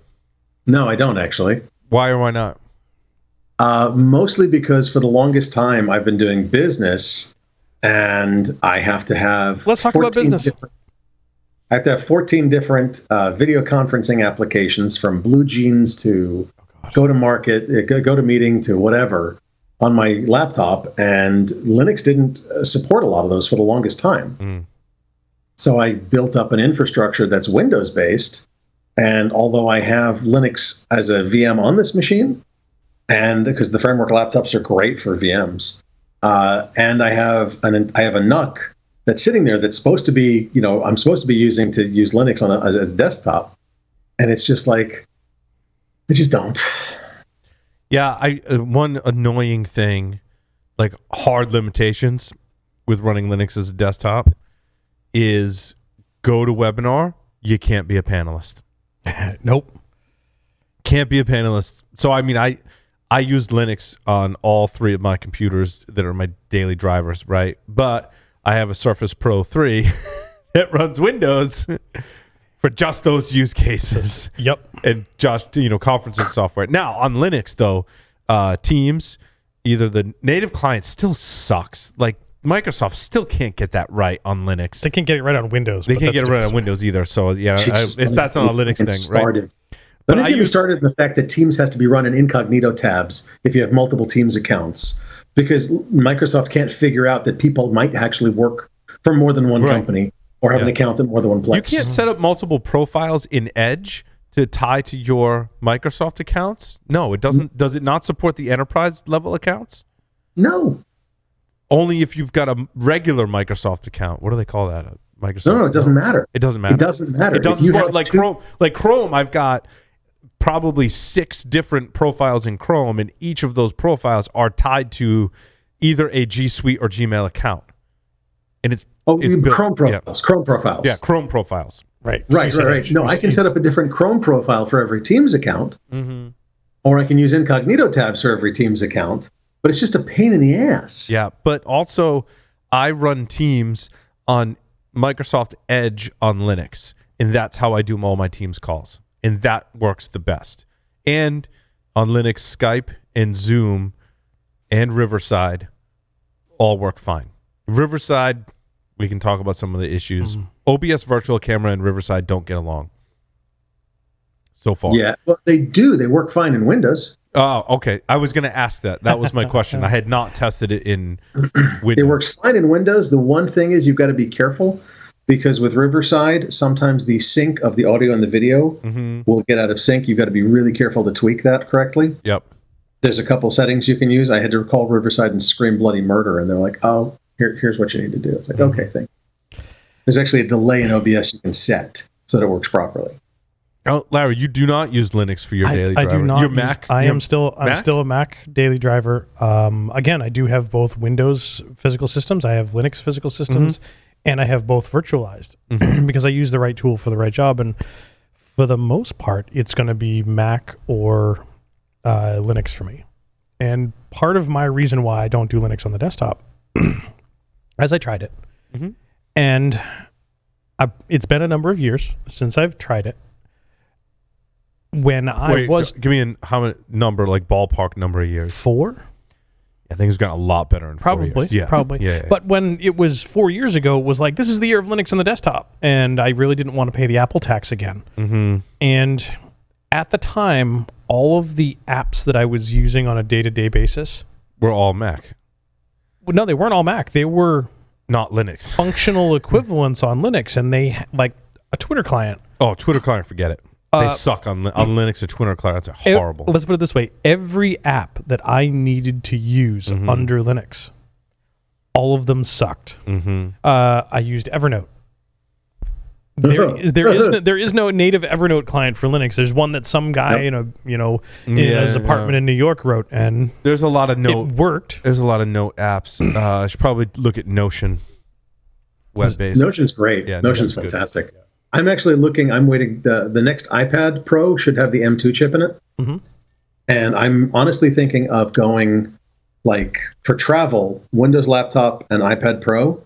No, I don't actually. Why or why not? Mostly because for the longest time I've been doing business, and I have to have. Let's talk about business. I have to have 14 different video conferencing applications, from Blue Jeans to go-to-market, go-to-meeting to whatever, on my laptop, and Linux didn't support a lot of those for the longest time. So I built up an infrastructure that's Windows-based, and although I have Linux as a VM on this machine, and because the framework laptops are great for VMs, and I have a NUC that's sitting there that's supposed to be, I'm supposed to be using to use Linux on as desktop, and it's just like, I just don't. Yeah, one annoying thing, like hard limitations with running Linux as a desktop, is go to webinar, you can't be a panelist. Nope. Can't be a panelist. So, I mean, I use Linux on all three of my computers that are my daily drivers, right? But I have a Surface Pro 3 that runs Windows for just those use cases. Yep. And just, conferencing software. Now, on Linux, though, Teams, either the native client still sucks. Like, Microsoft still can't get that right on Linux. They can't get it right on Windows. They can't get it right on Windows either. So, yeah, that's not a Linux thing, right? But I get started in the fact that Teams has to be run in incognito tabs if you have multiple Teams accounts, because Microsoft can't figure out that people might actually work for more than one company or have an account in more than one place. You can't set up multiple profiles in Edge to tie to your Microsoft accounts? No, it doesn't. Does it not support the enterprise level accounts? No. Only if you've got a regular Microsoft account. What do they call that? A Microsoft? No, it doesn't matter. It doesn't matter. It doesn't matter. It doesn't support, like Chrome. Like Chrome, I've got probably 6 different profiles in Chrome, and each of those profiles are tied to either a G Suite or Gmail account. And it's Chrome profiles. Chrome profiles. Yeah, Chrome profiles. Right. Right. No, I can set up a different Chrome profile for every Teams account, or I can use incognito tabs for every Teams account, but it's just a pain in the ass. Yeah, but also I run Teams on Microsoft Edge on Linux, and that's how I do all my Teams calls, and that works the best. And on Linux, Skype and Zoom and Riverside all work fine. Riverside, we can talk about some of the issues. OBS Virtual Camera and Riverside don't get along so far. Yeah, well, they do. They work fine in Windows. Oh, okay. I was going to ask that. That was my question. I had not tested it in Windows. It works fine in Windows. The one thing is you've got to be careful, because with Riverside, sometimes the sync of the audio and the video will get out of sync. You've got to be really careful to tweak that correctly. Yep. There's a couple settings you can use. I had to call Riverside and scream bloody murder, and they're like, oh, here's what you need to do. It's like, okay, thank you. There's actually a delay in OBS you can set so that it works properly. Oh, Larry, you do not use Linux for your daily driver. I do not. Your Mac? I'm still a Mac daily driver. Again, I do have both Windows physical systems. I have Linux physical systems, and I have both virtualized because I use the right tool for the right job. And for the most part, it's going to be Mac or Linux for me. And part of my reason why I don't do Linux on the desktop, as I tried it, and it's been a number of years since I've tried it. When I give me how many number, like ballpark number of years? 4. I think it's gotten a lot better in 4 years. Yeah, probably. Yeah. But when it was 4 years ago, it was like, this is the year of Linux on the desktop, and I really didn't want to pay the Apple tax again. And at the time, all of the apps that I was using on a day-to-day basis were all Mac. No, they weren't all Mac. They were not Linux. functional equivalents on Linux, and they like a Twitter client. Oh, Twitter client, forget it. They suck on Linux. A Twitter clients are horrible. Let's put it this way: every app that I needed to use under Linux, all of them sucked. I used Evernote. There is no native Evernote client for Linux. There's one that some guy in his apartment in New York wrote, and there's a lot of Note. It worked. There's a lot of Note apps. I should probably look at Notion. Web-based. Notion's great. Yeah, Notion's fantastic. Good. I'm actually looking. I'm waiting. The next iPad Pro should have the M2 chip in it, and I'm honestly thinking of going like for travel, Windows laptop and iPad Pro,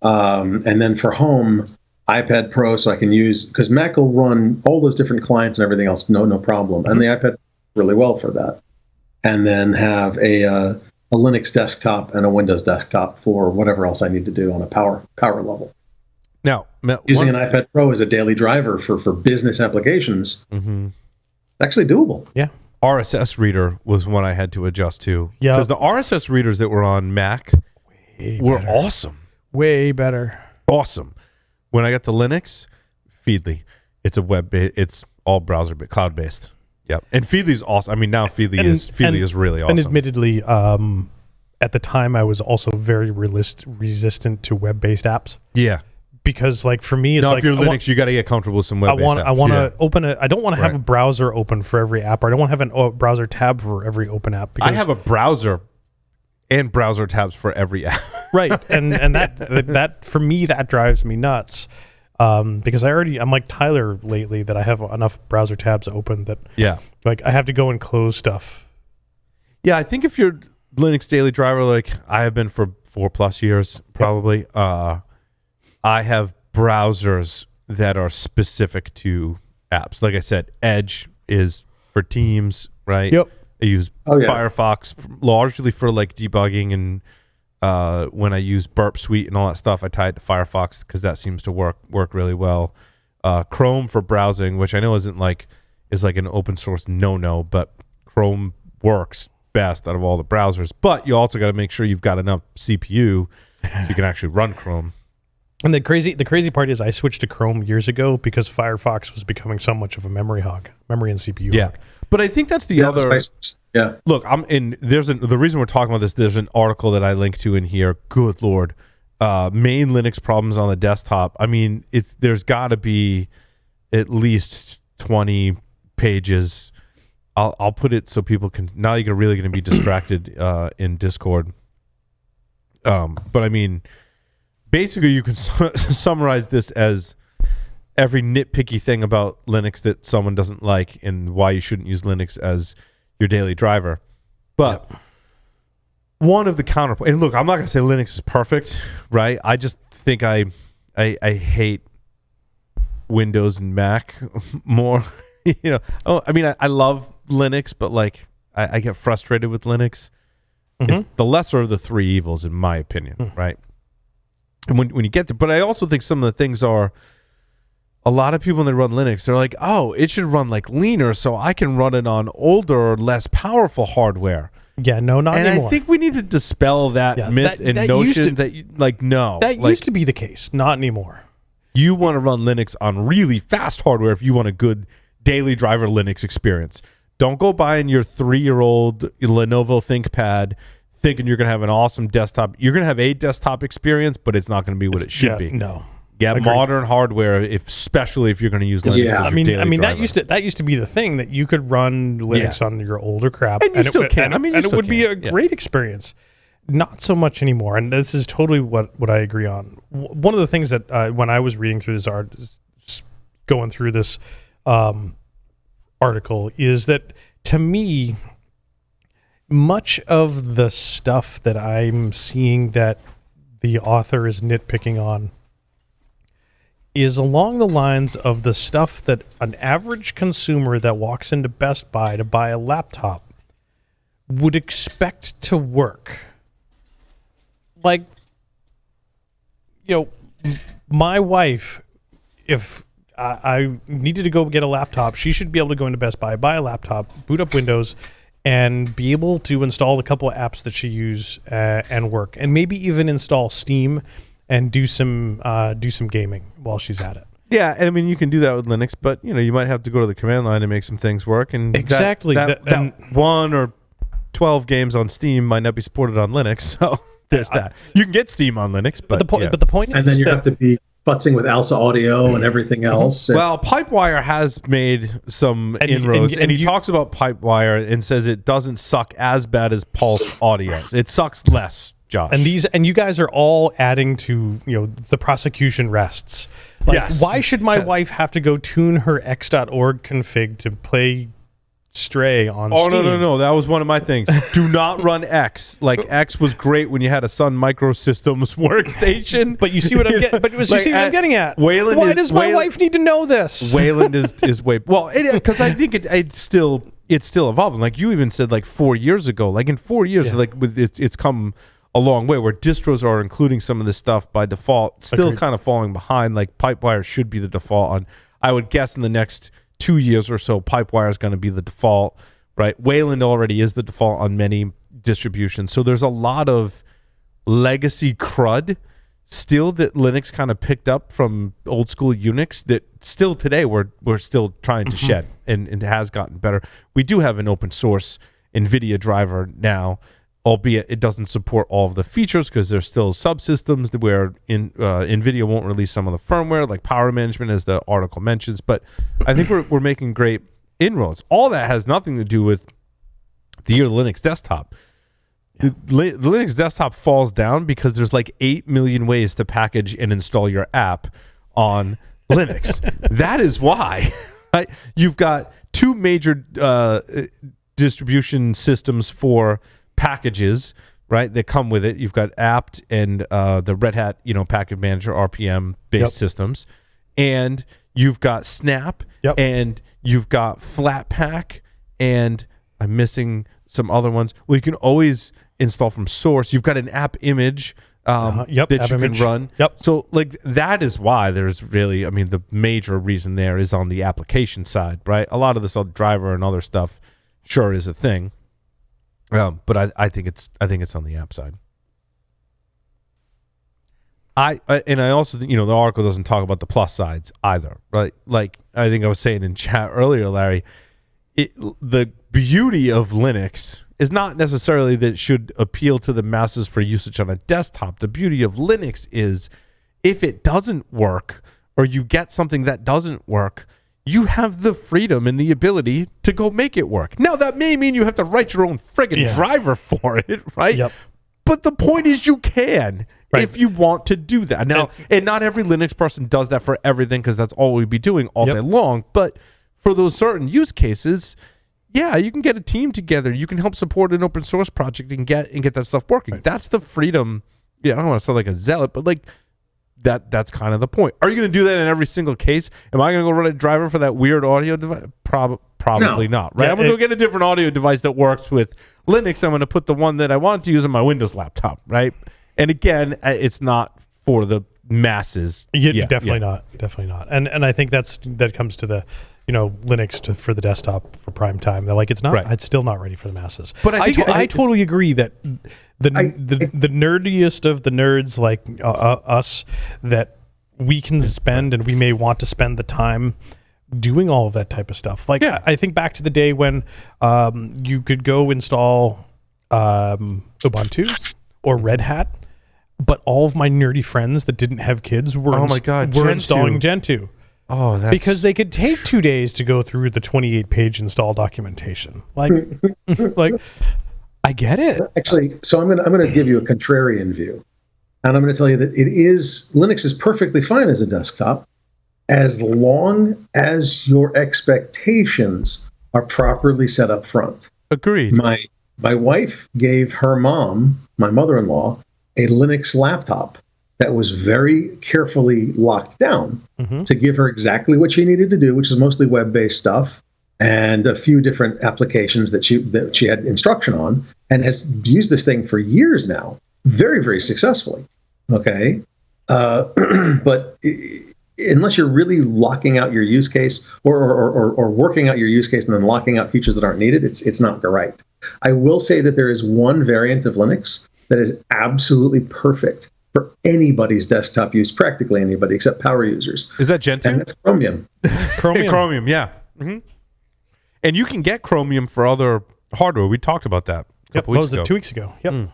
and then for home, iPad Pro, so I can use, because Mac will run all those different clients and everything else, no problem, and the iPad really well for that, and then have a Linux desktop and a Windows desktop for whatever else I need to do on a power level. Now, using an iPad Pro as a daily driver for business applications, actually doable. Yeah. RSS reader was one I had to adjust to. Yeah. Because the RSS readers that were on Mac were awesome. Way better. Awesome. When I got to Linux, Feedly, it's a it's all browser cloud based. Yep. And Feedly's awesome. I mean, now Feedly is really awesome. And admittedly, at the time I was also very resistant to web-based apps. Yeah. Because like for me, it's now, like if you're Linux, you got to get comfortable with some web-based apps. I want to open it. I don't want to have a browser open for every app, or I don't want to have a browser tab for every open app. Because I have a browser and browser tabs for every app. Right, and that for me, that drives me nuts. Because I'm like Tyler lately, that I have enough browser tabs open that like I have to go and close stuff. Yeah, I think if you're Linux daily driver, like I have been for 4+ years, probably. I have browsers that are specific to apps. Like I said, Edge is for Teams, right? Yep. I use Firefox largely for like debugging, and when I use Burp Suite and all that stuff, I tie it to Firefox because that seems to work really well. Chrome for browsing, which I know is like an open source no, but Chrome works best out of all the browsers. But you also got to make sure you've got enough CPU so you can actually run Chrome. And the crazy part is I switched to Chrome years ago because Firefox was becoming so much of a memory and CPU hog. But I think that's the other. Yeah. Look, the reason we're talking about this. There's an article that I link to in here. Good Lord, main Linux problems on the desktop. I mean, there's got to be at least 20 pages. I'll put it so people can. Now you're really going to be distracted in Discord. But I mean, basically, you can summarize this as every nitpicky thing about Linux that someone doesn't like and why you shouldn't use Linux as your daily driver. But one of the counterpoints, and look, I'm not going to say Linux is perfect, right? I just think I hate Windows and Mac more. I mean, I love Linux, but like I get frustrated with Linux. It's the lesser of the three evils, in my opinion, right? And when you get there, but I also think some of the things are, a lot of people when they run Linux, they're like, oh, it should run like leaner so I can run it on older or less powerful hardware. Yeah, no, not anymore. And I think we need to dispel that myth and notion no. That used to be the case, not anymore. You want to run Linux on really fast hardware if you want a good daily driver Linux experience. Don't go buying your 3-year-old Lenovo ThinkPad thinking you're going to have an awesome desktop. You're going to have a desktop experience, but it's not going to be what it should be. No. Get modern hardware, especially if you're going to use Linux. Yeah, as your daily driver. that used to be the thing, that you could run Linux on your older crap, and you still can. It would be a great experience. Not so much anymore, and this is totally what I agree on. One of the things that when I was reading through this going through this article, is that to me, much of the stuff that I'm seeing that the author is nitpicking on is along the lines of the stuff that an average consumer that walks into Best Buy to buy a laptop would expect to work. Like, my wife, if I needed to go get a laptop, she should be able to go into Best Buy, buy a laptop, boot up Windows, and be able to install a couple of apps that she uses and work, and maybe even install Steam and do some gaming while she's at it. Yeah, and I mean, you can do that with Linux, but you might have to go to the command line to make some things work. And exactly that 1 or 12 games on Steam might not be supported on Linux. So there's that. You can get Steam on Linux, but the point is, and then you have to be futzing with Alsa Audio and everything else. Well, Pipewire has made some inroads, and he talks about Pipewire and says it doesn't suck as bad as Pulse Audio. It sucks less, Josh. And you guys are all adding to the prosecution rests. Yes. Why should my wife have to go tune her x.org config to play Stray on Steam? No. That was one of my things. Do not run X. Like, X was great when you had a Sun Microsystems workstation. But you see what I'm getting. But you see what I'm getting at. Why does my wife need to know this? Wayland is way well because I think it's still evolving. Like you even said, like 4 years ago. Like in 4 years, like with it's come a long way where distros are including some of this stuff by default. Still kind of falling behind. Like Pipewire should be the default on. I would guess in the next 2 years or so, Pipewire is going to be the default, right? Wayland already is the default on many distributions. So there's a lot of legacy crud still that Linux kind of picked up from old school Unix that still today we're still trying to shed, and it has gotten better. We do have an open source NVIDIA driver now, albeit it doesn't support all of the features because there's still subsystems where NVIDIA won't release some of the firmware, like power management, as the article mentions. But I think we're making great inroads. All that has nothing to do with the year of the Linux desktop. Yeah. The Linux desktop falls down because there's like 8 million ways to package and install your app on Linux. That is why. Right? You've got two major distribution systems for packages, right, that come with it. You've got apt and the Red Hat, package manager, RPM based systems, and you've got Snap, and you've got Flatpak, and I'm missing some other ones. Well, you can always install from source. You've got an app image that you can run. So like that is why there's really, the major reason there is on the application side, right? A lot of this other driver and other stuff sure is a thing. But I think it's on the app side. I also think, the article doesn't talk about the plus sides either, right? Like I think I was saying in chat earlier, Larry, the beauty of Linux is not necessarily that it should appeal to the masses for usage on a desktop. The beauty of Linux is if it doesn't work or you get something that doesn't work, you have the freedom and the ability to go make it work. Now, that may mean you have to write your own friggin' driver for it, right? Yep. But the point is you can if you want to do that. Now, and not every Linux person does that for everything because that's all we'd be doing all day long. But for those certain use cases, you can get a team together. You can help support an open source project and get that stuff working. Right. That's the freedom. I don't want to sound like a zealot, but like that's kind of the point. Are you going to do that in every single case? Am I going to go run a driver for that weird audio device? Probably not, right? I'm going to go get a different audio device that works with Linux. I'm going to put the one that I want to use on my Windows laptop, right? And again, it's not for the masses. Definitely not. And I think that comes to the Linux for the desktop for prime time. They're like, it's not. Right. It's still not ready for the masses. But I totally agree that the nerdiest of the nerds, like us, that we can spend and we may want to spend the time doing all of that type of stuff. Like I think back to the day when you could go install Ubuntu or Red Hat, but all of my nerdy friends that didn't have kids were installing Gentoo. Oh, because they could take 2 days to go through the 28-page install documentation. Like, I get it. Actually, so I'm gonna give you a contrarian view, and I'm gonna tell you that Linux is perfectly fine as a desktop, as long as your expectations are properly set up front. Agreed. My wife gave her mom, my mother-in-law, a Linux laptop that was very carefully locked down to give her exactly what she needed to do, which is mostly web-based stuff and a few different applications that she had instruction on, and has used this thing for years now, very, very successfully. Okay, but unless you're really locking out your use case or working out your use case and then locking out features that aren't needed, it's not right. I will say that there is one variant of Linux that is absolutely perfect for anybody's desktop use, practically anybody except power users. Is that Gentoo? And that's Chromium. Chromium, yeah. Mm-hmm. And you can get Chromium for other hardware. We talked about that a couple weeks ago. 2 weeks ago. Yep.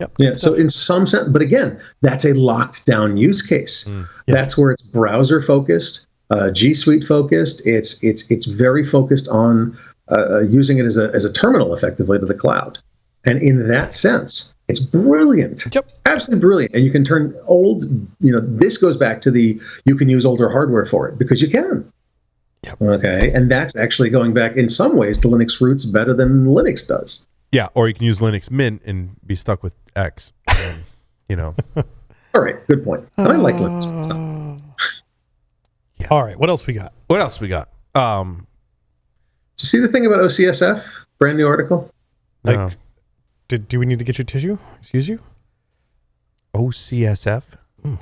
Yep. Yeah. So in some sense, but again, that's a locked down use case. Yep. That's where it's browser focused, G Suite focused. It's very focused on using it as a terminal effectively to the cloud. And in that sense, it's brilliant. Yep. Absolutely brilliant. And you can turn this goes back to you can use older hardware for it because you can. Yep. Okay. And that's actually going back in some ways to Linux roots better than Linux does. Yeah. Or you can use Linux Mint and be stuck with X. And, All right. Good point. And I like Linux stuff. Yeah. All right. What else we got? Did you see the thing about OCSF? Brand new article? No. Do we need to get your tissue? Excuse you? OCSF?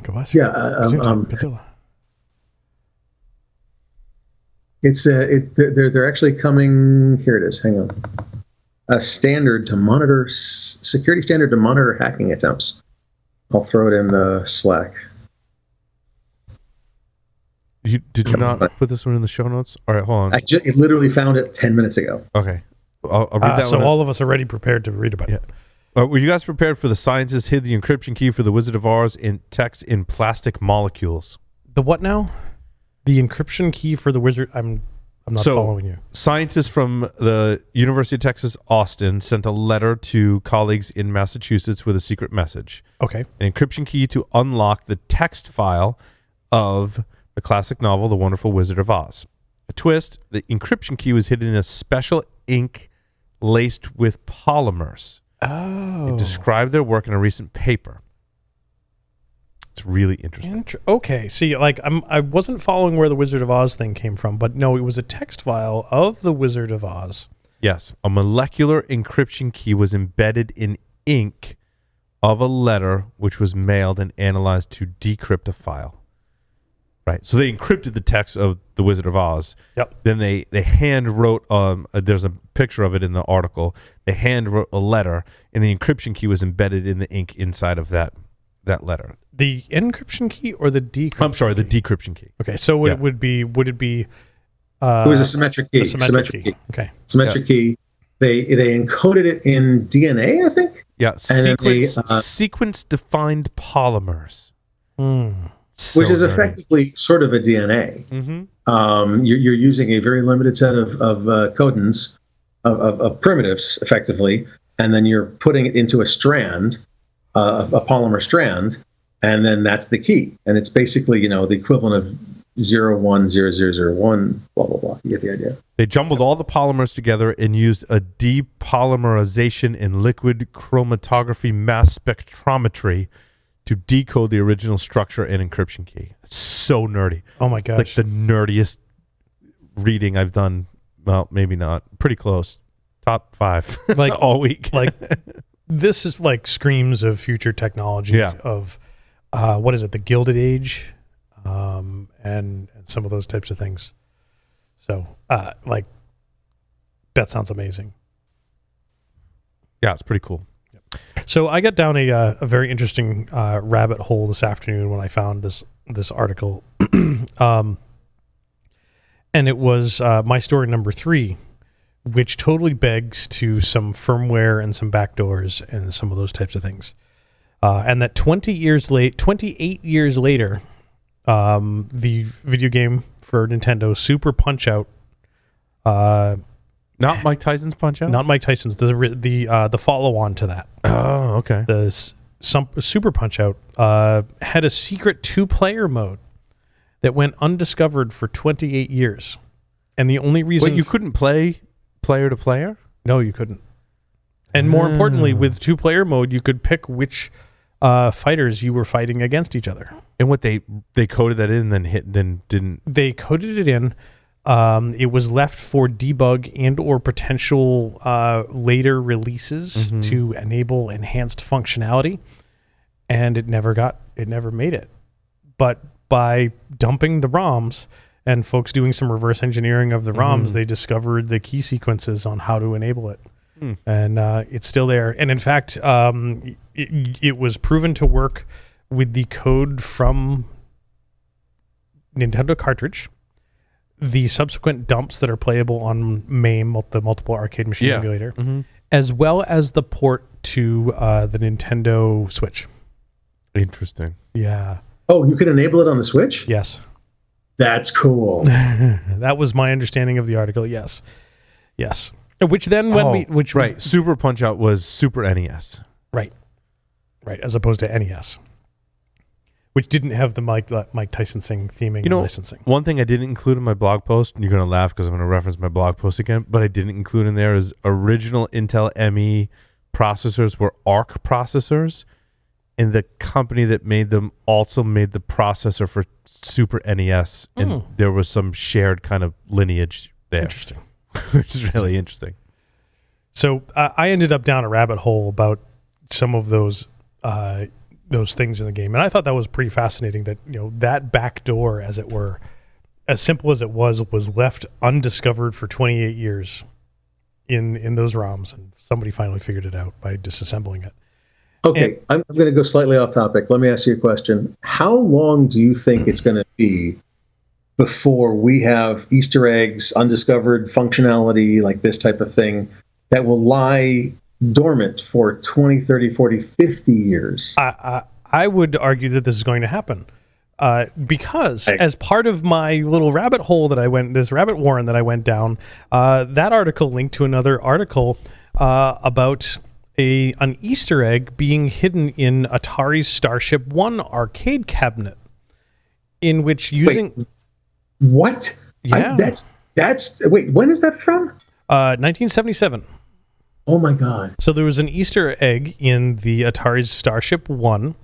Go ask. Yeah. It's they're actually coming. Here it is. Hang on. A standard to monitor security standard to monitor hacking attempts. I'll throw it in Slack. Did you not put this one in the show notes? All right, hold on. I literally found it 10 minutes ago. Okay. I'll read that so one. all of us are ready, prepared to read about it. Were you guys prepared for the scientists hid the encryption key for the Wizard of Oz in text in plastic molecules? The what now? The encryption key for the Wizard. I'm not following you. Scientists from the University of Texas, Austin, sent a letter to colleagues in Massachusetts with a secret message. Okay. An encryption key to unlock the text file of the classic novel, The Wonderful Wizard of Oz. A twist, the encryption key was hidden in a special ink laced with polymers. Oh. It described their work in a recent paper. It's really interesting. Okay. See, I wasn't following where the Wizard of Oz thing came from, but no, it was a text file of the Wizard of Oz. Yes. A molecular encryption key was embedded in ink of a letter which was mailed and analyzed to decrypt a file. Right. So they encrypted the text of the Wizard of Oz. Yep. Then they hand wrote, there's a picture of it in the article. They hand wrote a letter, and the encryption key was embedded in the ink inside of that letter. The encryption key or the decryption? I'm sorry, the decryption key. Okay. So would it be? It was a symmetric key. Symmetric key. Okay. Symmetric key. They encoded it in DNA, I think. Yeah. Sequence-defined polymers. So which is effectively sort of a DNA. Mm-hmm. You're using a very limited set of codons, of primitives, effectively, and then you're putting it into a strand, a polymer strand, and then that's the key. And it's basically, the equivalent of 010001, blah, blah, blah. You get the idea. They jumbled all the polymers together and used a depolymerization in liquid chromatography mass spectrometry to decode the original structure and encryption key. It's so nerdy. Oh my gosh. It's like the nerdiest reading I've done. Well, maybe not. Pretty close. Top 5 all week. This is screams of future technology of what is it? The Gilded Age, and some of those types of things. So that sounds amazing. Yeah, it's pretty cool. So I got down a very interesting rabbit hole this afternoon when I found this article, and it was my story number 3, which totally begs to some firmware and some backdoors and some of those types of things, and that 28 years later, the video game for Nintendo, Super Punch-Out. Not Mike Tyson's Punch-Out? Not Mike Tyson's. The follow-on to that. Oh, okay. The Super Punch-Out had a secret 2-player mode that went undiscovered for 28 years. And the only reason... Wait, you couldn't play player to player? No, you couldn't. And more importantly, with 2-player mode, you could pick which fighters you were fighting against each other. And what they coded that in and then didn't... They coded it in. It was left for debug and or potential later releases to enable enhanced functionality, and it never made it. But by dumping the ROMs and folks doing some reverse engineering of the ROMs, they discovered the key sequences on how to enable it. and it's still there. And in fact, it was proven to work with the code from Nintendo cartridge, the subsequent dumps that are playable on MAME, the multiple arcade machine emulator, as well as the port to the Nintendo Switch. Interesting. Yeah. Oh, you can enable it on the Switch? Yes. That's cool. That was my understanding of the article. Yes. Which then right. Super Punch-Out was Super NES. Right, as opposed to NES, which didn't have the Mike Tyson sing theming and licensing. One thing I didn't include in my blog post, and you're going to laugh because I'm going to reference my blog post again, but I didn't include in there is original Intel ME processors were ARC processors, and the company that made them also made the processor for Super NES, and there was some shared kind of lineage there. Interesting. Which is really interesting. So I ended up down a rabbit hole about some of those things in the game, and I thought that was pretty fascinating. That that back door, as it were, as simple as it was left undiscovered for 28 years in those ROMs, and somebody finally figured it out by disassembling it. Okay, I'm going to go slightly off topic. Let me ask you a question. How long do you think it's going to be before we have Easter eggs, undiscovered functionality like this type of thing that will lie dormant for 20, 30, 40, 50 years? I would argue that this is going to happen because as part of my little rabbit hole that I went, this rabbit warren that I went down, that article linked to another article about an Easter egg being hidden in Atari's Starship 1 arcade cabinet, in which using... Wait, what? Yeah. Wait, when is that from? 1977. Oh my God. So there was an Easter egg in the Atari's Starship 1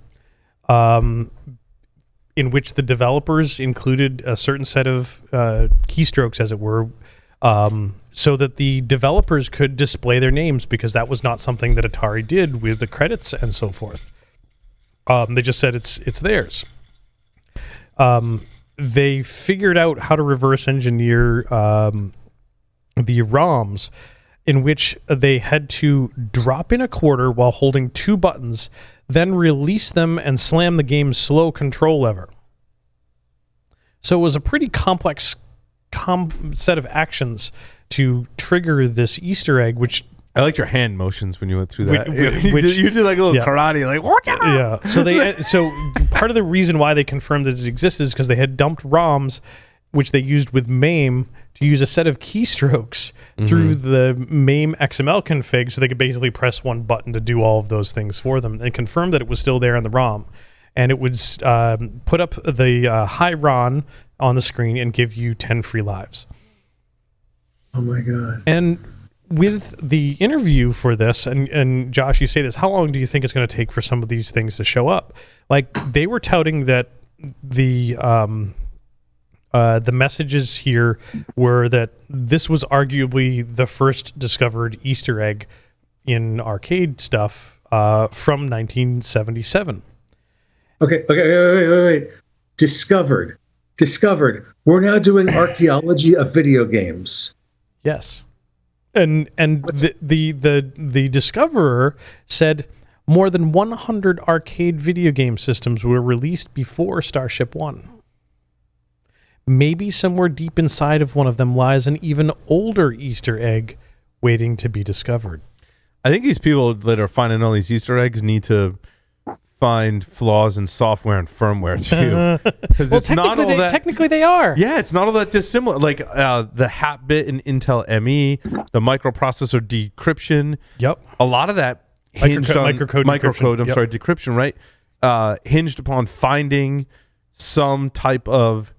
in which the developers included a certain set of keystrokes, as it were, so that the developers could display their names, because that was not something that Atari did with the credits and so forth. They just said it's theirs. They figured out how to reverse engineer the ROMs, in which they had to drop in a quarter while holding two buttons, then release them and slam the game's slow control lever. So it was a pretty complex set of actions to trigger this Easter egg, which... I liked your hand motions when you went through that. You did like a little karate, like... Yeah. So part of the reason why they confirmed that it exists is because they had dumped ROMs, which they used with MAME, to use a set of keystrokes through the MAME XML config, so they could basically press one button to do all of those things for them, and confirm that it was still there in the ROM. And it would put up the high RON on the screen and give you 10 free lives. Oh my God. And with the interview for this, and Josh, you say this, how long do you think it's going to take for some of these things to show up? Like, they were touting that the messages here were that this was arguably the first discovered Easter egg in arcade stuff from 1977. Okay, wait. Discovered. We're now doing archaeology of video games. Yes. And the discoverer said more than 100 arcade video game systems were released before Starship 1. Maybe somewhere deep inside of one of them lies an even older Easter egg waiting to be discovered. I think these people that are finding all these Easter eggs need to find flaws in software and firmware too. Because it's not all that. Technically, they are. Yeah, it's not all that dissimilar. Like the hat bit in Intel ME, the microprocessor decryption. Yep. A lot of that hinged on microcode. Decryption, right? Hinged upon finding some type of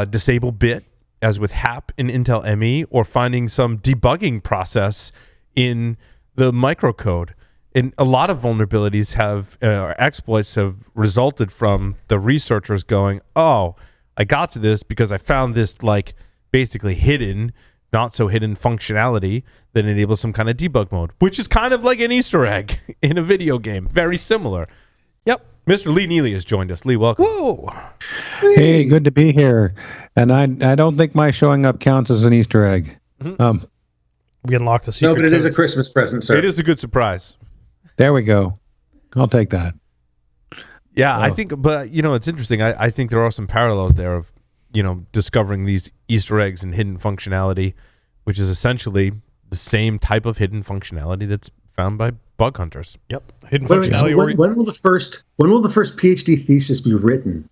disabled bit, as with HAP in Intel ME, or finding some debugging process in the microcode. And a lot of vulnerabilities or exploits have resulted from the researchers going, oh, I got to this because I found this like basically hidden, not so hidden functionality that enables some kind of debug mode, which is kind of like an Easter egg in a video game. Very similar. Yep. Mr. Lee Neely has joined us. Lee, welcome. Whoa. Hey, good to be here. And I don't think my showing up counts as an Easter egg. We unlocked the secret. No, but it is a codes. Christmas present, sir. It is a good surprise. There we go. I'll take that. Yeah, I think, but it's interesting. I think there are some parallels there of, discovering these Easter eggs and hidden functionality, which is essentially the same type of hidden functionality that's found by bug hunters. Yep. Hidden Wait, so functionality. when will the first PhD thesis be written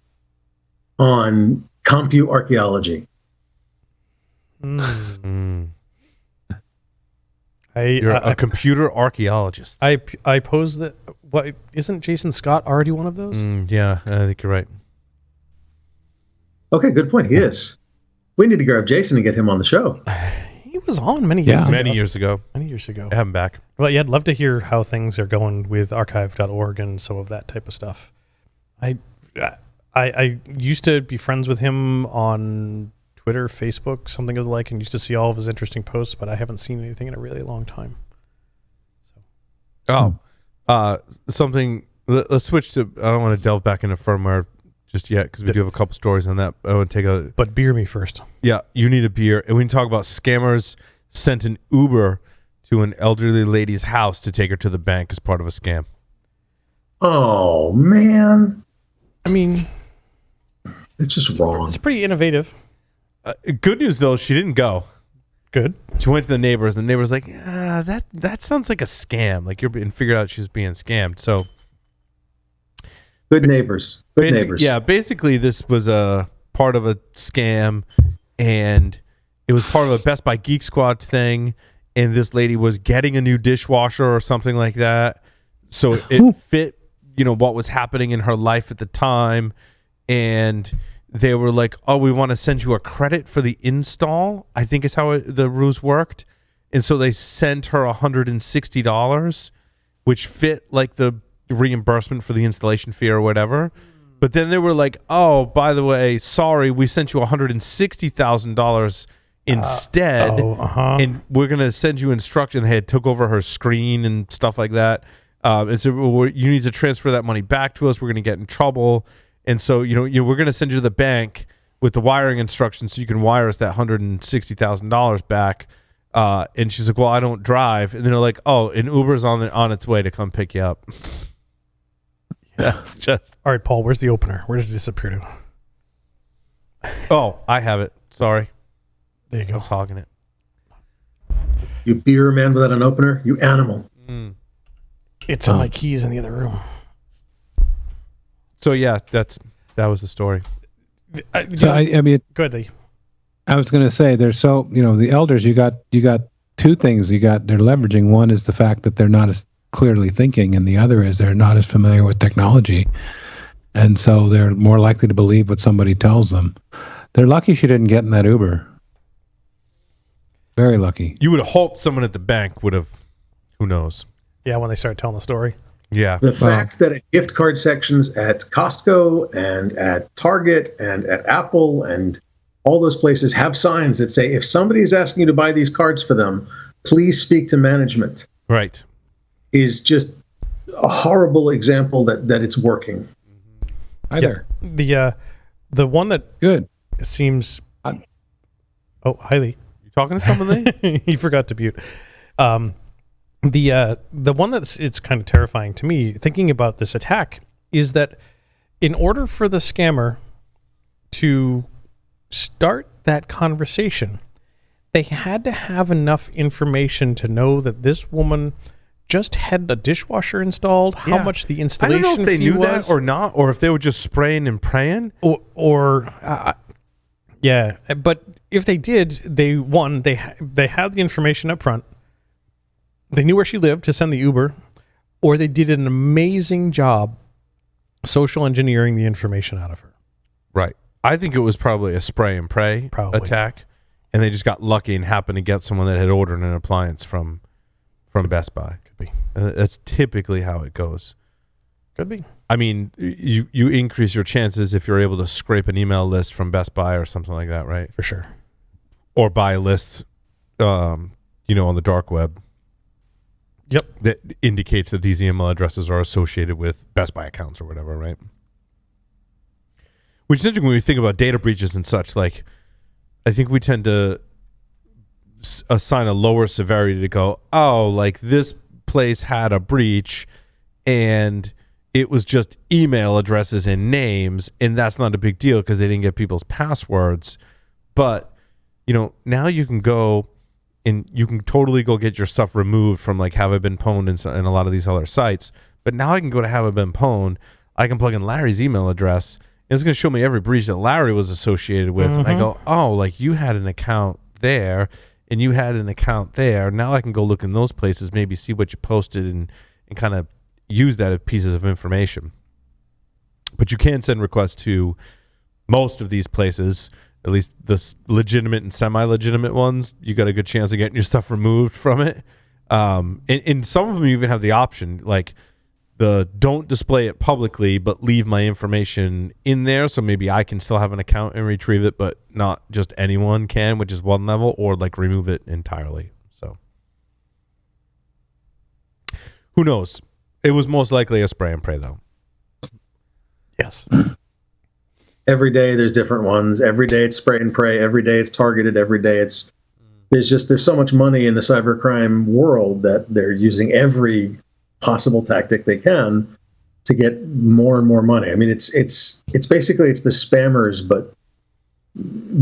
on compute archaeology? You're a computer archaeologist. I pose that. What isn't Jason Scott already one of those? Yeah, I think you're right. Okay, good point. He is. We need to grab Jason and get him on the show. He was on many years ago. Many years ago. Many years ago. I have him back. Well, yeah, I'd love to hear how things are going with archive.org and some of that type of stuff. I used to be friends with him on Twitter, Facebook, something of the like, and used to see all of his interesting posts, but I haven't seen anything in a really long time. Something. Let's switch to. I don't want to delve back into firmware just yet because we do have a couple stories on that. I want to take a. But beer me first. Yeah, you need a beer, and we can talk about scammers sent an Uber to an elderly lady's house to take her to the bank as part of a scam. Oh man! I mean, it's just wrong. It's pretty innovative. Good news though, she didn't go. Good. She went to the neighbors, and the neighbors like, that sounds like a scam. Like and figured out she was being scammed. So good neighbors. Good neighbors. Yeah, basically this was a part of a scam, and it was part of a Best Buy Geek Squad thing. And this lady was getting a new dishwasher or something like that, so it fit, what was happening in her life at the time, and they were like, oh, we want to send you a credit for the install, I think is how the ruse worked. And so they sent her $160, which fit like the reimbursement for the installation fee or whatever. But then they were like, oh, by the way, sorry, we sent you $160,000 instead. And we're going to send you instructions. They had took over her screen and stuff like that. And so you need to transfer that money back to us. We're going to get in trouble. And so, we're going to send you to the bank with the wiring instructions so you can wire us that $160,000 back. And she's like, well, I don't drive. And then they're like, oh, an Uber's on its way to come pick you up. That's just... All right, Paul, where's the opener? Where did it disappear to? Oh, I have it. Sorry. There you go. I was hogging it. You beer man without an opener? You animal. It's on my keys in the other room. So yeah, that was the story. I mean, go ahead, Lee. I was going to say, there's the elders. You got two things. They're leveraging. One is the fact that they're not as clearly thinking, and the other is they're not as familiar with technology, and so they're more likely to believe what somebody tells them. They're lucky she didn't get in that Uber. Very lucky. You would have hoped someone at the bank would have. Who knows? Yeah, when they start telling the story. Yeah. The fact that at gift card sections at Costco and at Target and at Apple and all those places have signs that say, if somebody's asking you to buy these cards for them, please speak to management. Right. Is just a horrible example that it's working. Hi there. The one that good seems. Oh, hi Lee. You talking to somebody? He forgot to mute. The one it's kind of terrifying to me, thinking about this attack, is that in order for the scammer to start that conversation, they had to have enough information to know that this woman just had a dishwasher installed, how much the installation fee was. I don't know if they knew that or not, or if they were just spraying and praying. Yeah, but if they did, they had the information up front. They knew where she lived to send the Uber, or they did an amazing job social engineering the information out of her. Right. I think it was probably a spray and pray attack, and they just got lucky and happened to get someone that had ordered an appliance from Best Buy. Could be. That's typically how it goes. Could be. I mean, you increase your chances if you're able to scrape an email list from Best Buy or something like that, right? For sure. Or buy a list, on the dark web. Yep. That indicates that these email addresses are associated with Best Buy accounts or whatever, right? Which is interesting when we think about data breaches and such. Like, I think we tend to assign a lower severity to go, oh, like this place had a breach and it was just email addresses and names, and that's not a big deal because they didn't get people's passwords. But, now you can go and you can totally go get your stuff removed from like Have I Been Pwned and a lot of these other sites. But now I can go to Have I Been Pwned. I can plug in Larry's email address, and it's going to show me every breach that Larry was associated with. And I go, oh, like you had an account there and you had an account there. Now I can go look in those places, maybe see what you posted and kind of use that as pieces of information. But you can send requests to most of these places, at least the legitimate and semi-legitimate ones. You got a good chance of getting your stuff removed from it. And some of them even have the option, like the don't display it publicly, but leave my information in there. So maybe I can still have an account and retrieve it, but not just anyone can, which is one level, or like remove it entirely. So who knows? It was most likely a spray and pray, though. Yes. Every day there's different ones. Every day it's spray and pray. Every day it's targeted. Every day there's so much money in the cybercrime world that they're using every possible tactic they can to get more and more money. I mean, it's basically the spammers, but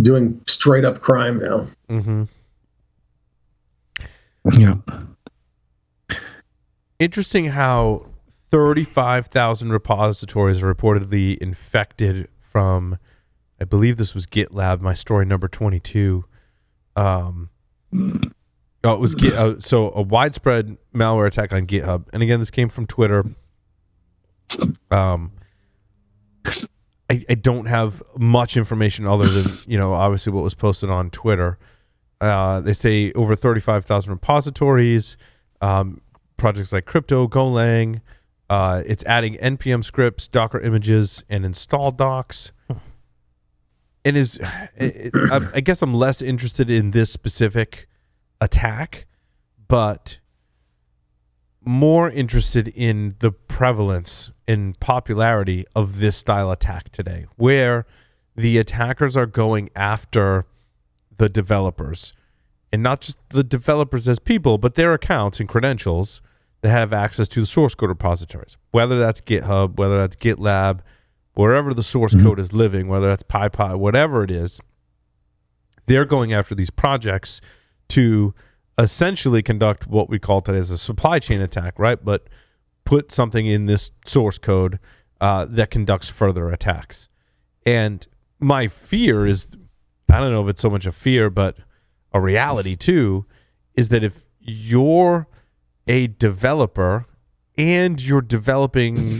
doing straight up crime now. Mm-hmm. Yeah. Interesting how 35,000 repositories are reportedly infected from, I believe this was GitLab, my story number 22. It was so a widespread malware attack on GitHub. And again, this came from Twitter. I don't have much information other than, obviously what was posted on Twitter. They say over 35,000 repositories, projects like Crypto, Golang. It's adding NPM scripts, Docker images, and install docs. And I guess I'm less interested in this specific attack, but more interested in the prevalence and popularity of this style attack today, where the attackers are going after the developers, and not just the developers as people, but their accounts and credentials that have access to the source code repositories, whether that's GitHub, whether that's GitLab, wherever the source code is living, whether that's PyPy, whatever it is. They're going after these projects to essentially conduct what we call today as a supply chain attack, right? But put something in this source code that conducts further attacks. And my fear is, I don't know if it's so much a fear, but a reality too, is that if you're a developer and you're developing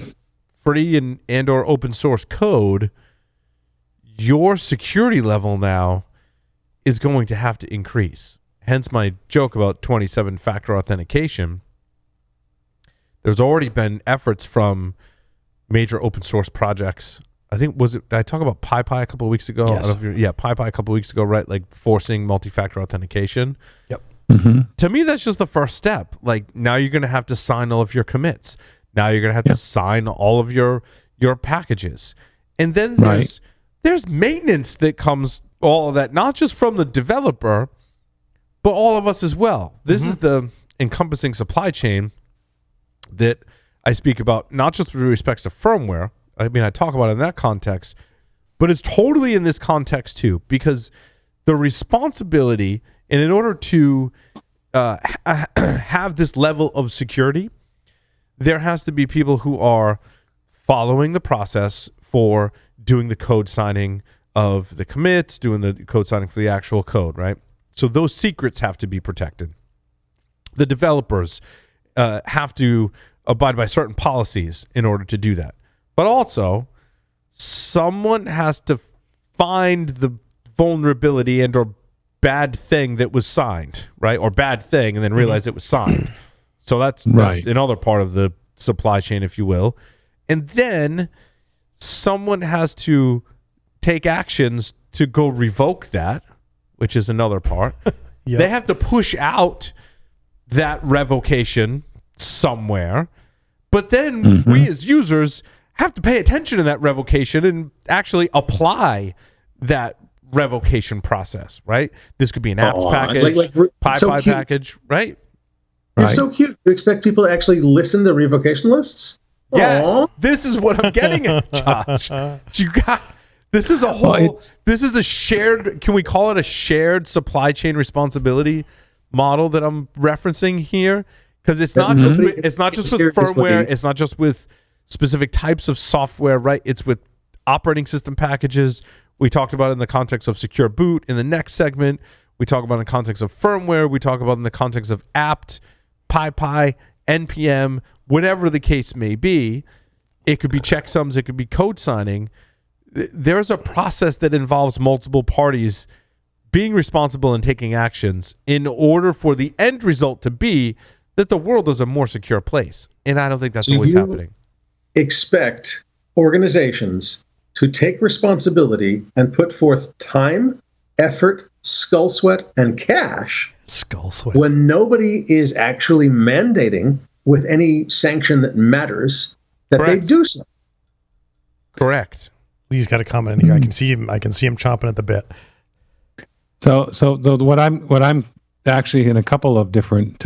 free and or open source code, your security level now is going to have to increase. Hence my joke about 27-factor authentication. There's already been efforts from major open source projects. I think, did I talk about PyPy a couple of weeks ago? Yes. PyPy a couple of weeks ago, right? Like forcing multi-factor authentication. Yep. Mm-hmm. To me, that's just the first step. Like, now you're going to have to sign all of commits. Now you're going to have to sign all of your packages. And then there's maintenance that comes, all of that, not just from the developer, but all of us as well. This is the encompassing supply chain that I speak about, not just with respects to firmware. I mean, I talk about it in that context, but it's totally in this context too, because the responsibility, and in order to have this level of security, there has to be people who are following the process for doing the code signing of the commits, doing the code signing for the actual code, right? So those secrets have to be protected. The developers have to abide by certain policies in order to do that. But also, someone has to find the vulnerability and or bad thing that was signed, right? Or bad thing, and then realize it was signed. So that's another part of the supply chain, if you will. And then someone has to take actions to go revoke that, which is another part. They have to push out that revocation somewhere. But then we as users have to pay attention to that revocation and actually apply that revocation process, right? This could be an apps package, PyPy package, right? You're so cute. You expect people to actually listen to revocation lists? Yes, Aww. this is what I'm getting at, Josh. This is a whole. This is a shared. Can we call it a shared supply chain responsibility model that I'm referencing here? Because it's not just with firmware. It's not just with specific types of software, right? It's with operating system packages. We talked about it in the context of secure boot. In the next segment, we talk about it in the context of firmware. We talk about it in the context of apt, PyPy, NPM, whatever the case may be. It could be checksums. It could be code signing. There's a process that involves multiple parties being responsible and taking actions in order for the end result to be that the world is a more secure place. And I don't think that's always happening. Expect organizations to take responsibility and put forth time, effort, skull sweat, and cash when nobody is actually mandating with any sanction that matters that they do so. Correct. Lee's got a comment in here. I can see him chomping at the bit. So what I'm actually in a couple of different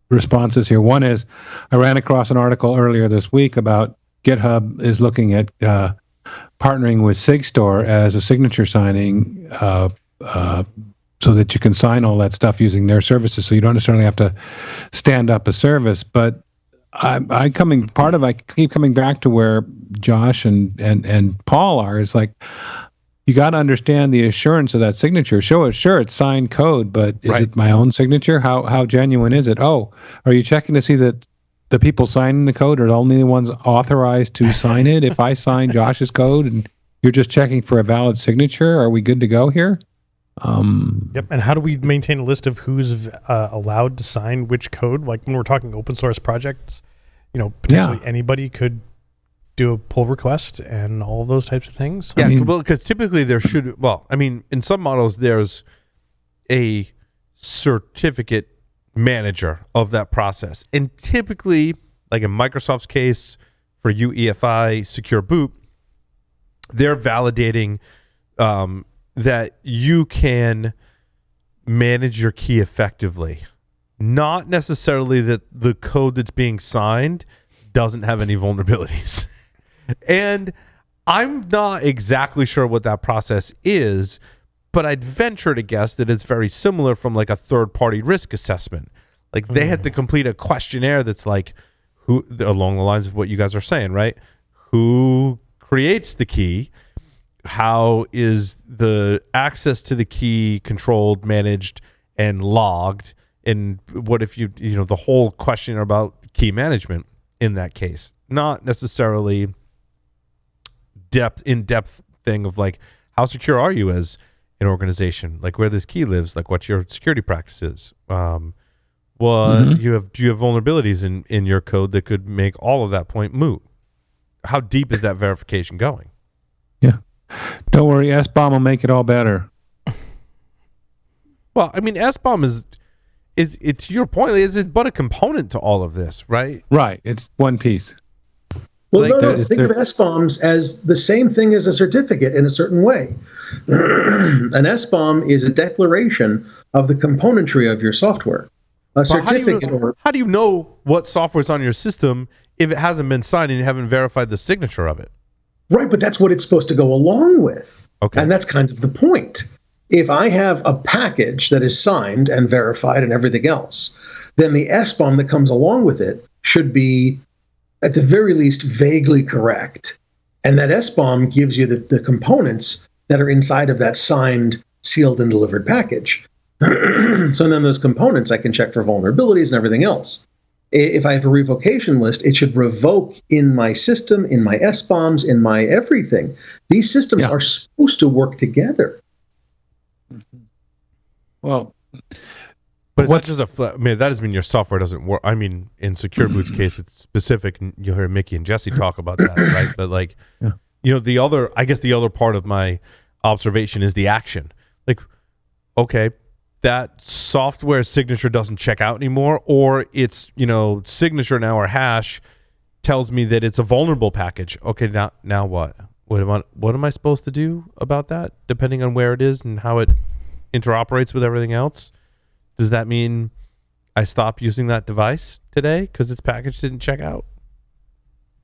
responses here. One is I ran across an article earlier this week about GitHub is looking at partnering with SigStore as a signature signing so that you can sign all that stuff using their services. So you don't necessarily have to stand up a service. But I keep coming back to where Josh and Paul are. Is like, you got to understand the assurance of that signature. Sure, it's signed code, but is it my own signature? How genuine is it? Oh, are you checking to see that the people signing the code are the only ones authorized to sign it? If I sign Josh's code and you're just checking for a valid signature, are we good to go here? Yep. And how do we maintain a list of who's allowed to sign which code? Like when we're talking open source projects, potentially anybody could do a pull request and all of those types of things. Yeah, because typically there should. Well, I mean, in some models there's a certificate manager of that process, and typically, like in Microsoft's case for UEFI Secure Boot, they're validating that you can manage your key effectively. Not necessarily that the code that's being signed doesn't have any vulnerabilities. And I'm not exactly sure what that process is, but I'd venture to guess that it's very similar from like a third-party risk assessment. Like they had to complete a questionnaire that's like, who, along the lines of what you guys are saying, right? Who creates the key? How is the access to the key controlled, managed, and logged? And what if the whole question about key management in that case? Not necessarily in-depth thing of like, how secure are you as an organization? Like where this key lives, like what your security practices. Do you have vulnerabilities in your code that could make all of that point moot? How deep is that verification going? Yeah. Don't worry, SBOM will make it all better. Well, I mean, SBOM is it's your point, is it but a component to all of this, right? Right. It's one piece. Well, no. Think of SBOMs as the same thing as a certificate in a certain way. An SBOM is a declaration of the componentry of your software. A certificate. How do you know what software is on your system if it hasn't been signed and you haven't verified the signature of it? Right, but that's what it's supposed to go along with. Okay. And that's kind of the point. If I have a package that is signed and verified and everything else, then the SBOM that comes along with it should be, at the very least, vaguely correct. And that SBOM gives you the components that are inside of that signed, sealed, and delivered package. So then those components, I can check for vulnerabilities and everything else. If I have a revocation list, it should revoke in my system, in my SBOMs, in my everything. These systems are supposed to work together. Well, but it's not just that doesn't mean your software doesn't work. I mean, in Secure Boot's case, it's specific. And you'll hear Mickey and Jesse talk about that, right? But like, the other part of my observation is the action. Like, okay, that software signature doesn't check out anymore, or its signature now or hash tells me that it's a vulnerable package. Okay, now what? What am I supposed to do about that, depending on where it is and how it interoperates with everything else? Does that mean I stop using that device today because its package didn't check out?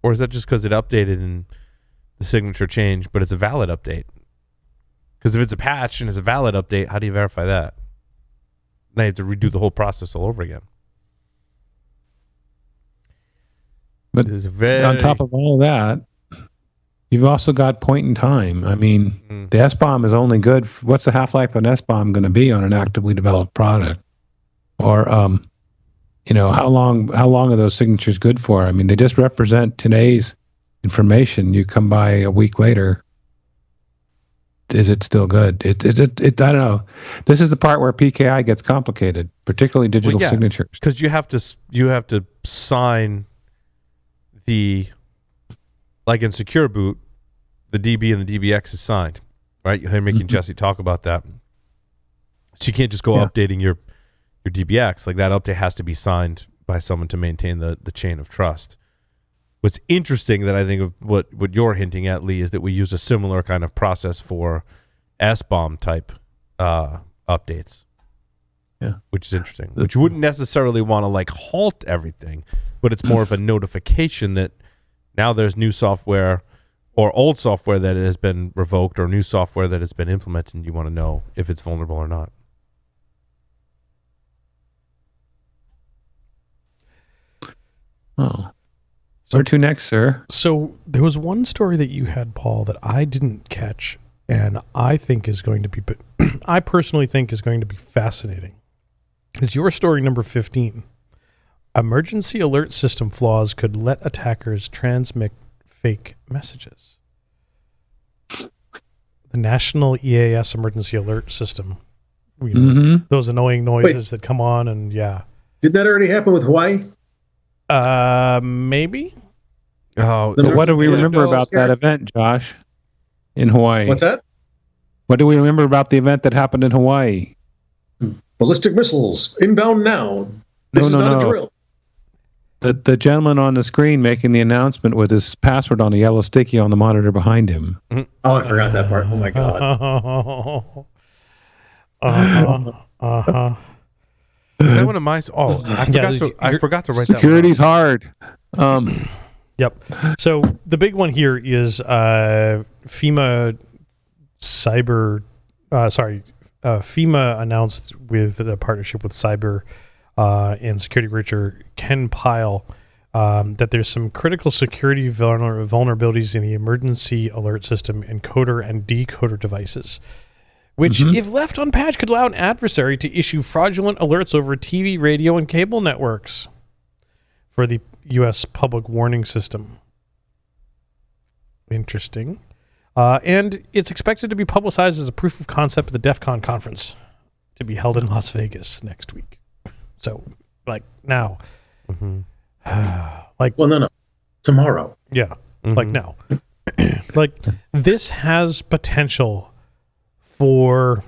Or is that just because it updated and the signature changed, but it's a valid update? Because if it's a patch and it's a valid update, how do you verify that? Now you have to redo the whole process all over again. But on top of all of that, you've also got point in time. I mean, the SBOM is only good. What's the half-life of an SBOM going to be on an actively developed product? Or, how long are those signatures good for? I mean, they just represent today's information. You come by a week later, is it still good? I don't know. This is the part where PKI gets complicated, particularly digital signatures. Because you have to sign like in Secure Boot, the DB and the DBX is signed, right? You're making Jesse talk about that. So you can't just go updating your DBX. Like, that update has to be signed by someone to maintain the chain of trust. What's interesting that I think of what you're hinting at, Lee, is that we use a similar kind of process for SBOM type updates. Yeah. Which is interesting. Which you wouldn't necessarily want to like halt everything, but it's more of a notification that now there's new software or old software that has been revoked or new software that has been implemented, and you want to know if it's vulnerable or not. Oh. Where to next, sir? So there was one story that you had, Paul, that I didn't catch, and I think is going to be, I personally think is going to be fascinating. Is your story number 15? Emergency alert system flaws could let attackers transmit fake messages. The National EAS Emergency Alert System. Those annoying noises that come on, and Did that already happen with Hawaii? Maybe. Oh, but what do we remember about that event, Josh, in Hawaii? What's that? What do we remember about the event that happened in Hawaii? Ballistic missiles inbound now. This is not a drill. The gentleman on the screen making the announcement with his password on a yellow sticky on the monitor behind him. Oh, I forgot that part. Oh my god. Is that one of my? Oh, I forgot to write that. Security's hard. Yep. So the big one here is FEMA FEMA announced with a partnership with cyber and security researcher Ken Pyle that there's some critical security vulnerabilities in the emergency alert system encoder and decoder devices, which, if left unpatched, could allow an adversary to issue fraudulent alerts over TV, radio, and cable networks for the U.S. public warning system. Interesting. And it's expected to be publicized as a proof of concept at the Defcon conference to be held in Las Vegas next week. So, like, now. No. Tomorrow. Yeah. Like, now. Like, this has potential for,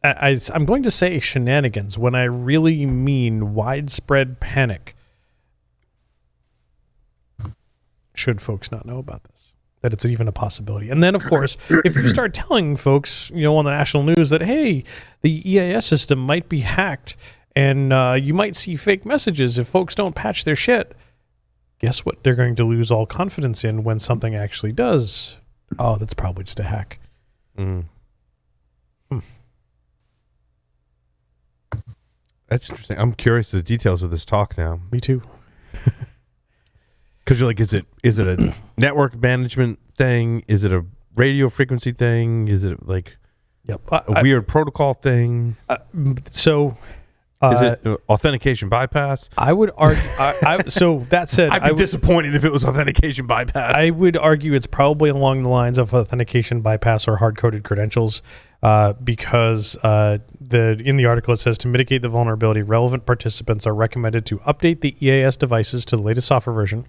I'm going to say shenanigans when I really mean widespread panic. Should folks not know about this, that it's even a possibility. And then, of course, if you start telling folks, on the national news that, hey, the EAS system might be hacked and you might see fake messages if folks don't patch their shit, guess what they're going to lose all confidence in when something actually does? Oh, that's probably just a hack. That's interesting. I'm curious to the details of this talk now. Me too. Because you're like, is it a network management thing? Is it a radio frequency thing? Is it like a weird protocol thing? Is it authentication bypass? I would argue. So that said, I'd be disappointed if it was authentication bypass. I would argue it's probably along the lines of authentication bypass or hard-coded credentials, because in the article it says to mitigate the vulnerability, relevant participants are recommended to update the EAS devices to the latest software version,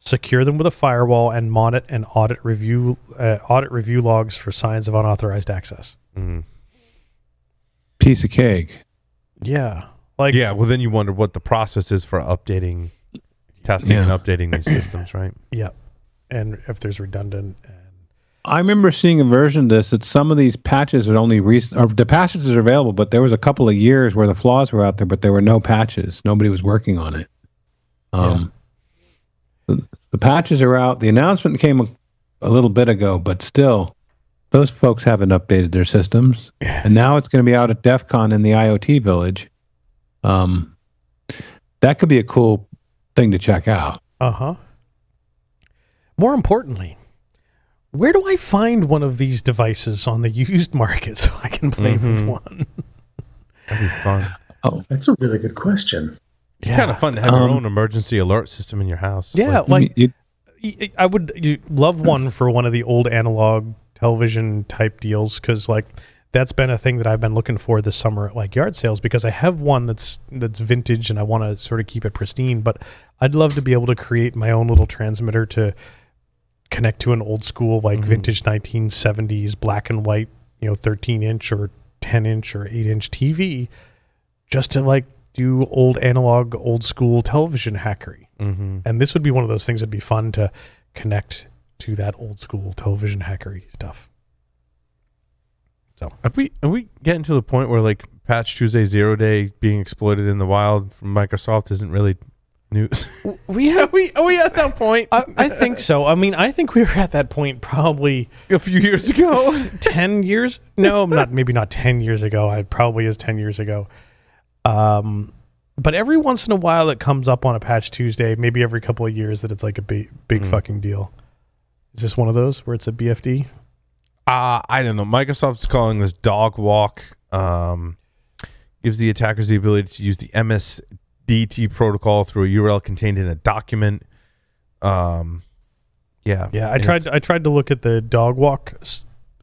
secure them with a firewall, and monitor and audit review logs for signs of unauthorized access. Piece of cake. Yeah. Well, then you wonder what the process is for updating, testing, and updating these systems, right? Yeah. and if there's redundant. I remember seeing a version of this that some of these patches are only recent, or the patches are available, but there was a couple of years where the flaws were out there, but there were no patches. Nobody was working on it. The patches are out. The announcement came a little bit ago, but still, those folks haven't updated their systems. And now it's going to be out at Defcon in the IoT Village. That could be a cool thing to check out. More importantly, where do I find one of these devices on the used market so I can play with one? That'd be fun. Oh, that's a really good question. It's kind of fun to have your own emergency alert system in your house. Yeah, I would love one for one of the old analog television type deals, because that's been a thing that I've been looking for this summer at yard sales, because I have one that's vintage and I want to sort of keep it pristine, but I'd love to be able to create my own little transmitter to connect to an old school vintage 1970s black and white 13-inch or 10-inch or 8-inch TV, just to do old analog, old school television hackery. And this would be one of those things that'd be fun to connect to that old school television hackery stuff. So are we getting to the point where Patch Tuesday 0 Day being exploited in the wild from Microsoft isn't really news? Are we at that point? I think so. I mean, I think we were at that point probably a few years ago. 10 years? No, maybe not 10 years ago. It probably is 10 years ago. But every once in a while it comes up on a Patch Tuesday, maybe every couple of years, that it's a big fucking deal. Is this one of those where it's a BFD? I don't know. Microsoft's calling this dog walk. Gives the attackers the ability to use the MSDT protocol through a URL contained in a document. Yeah. I tried to look at the dog walk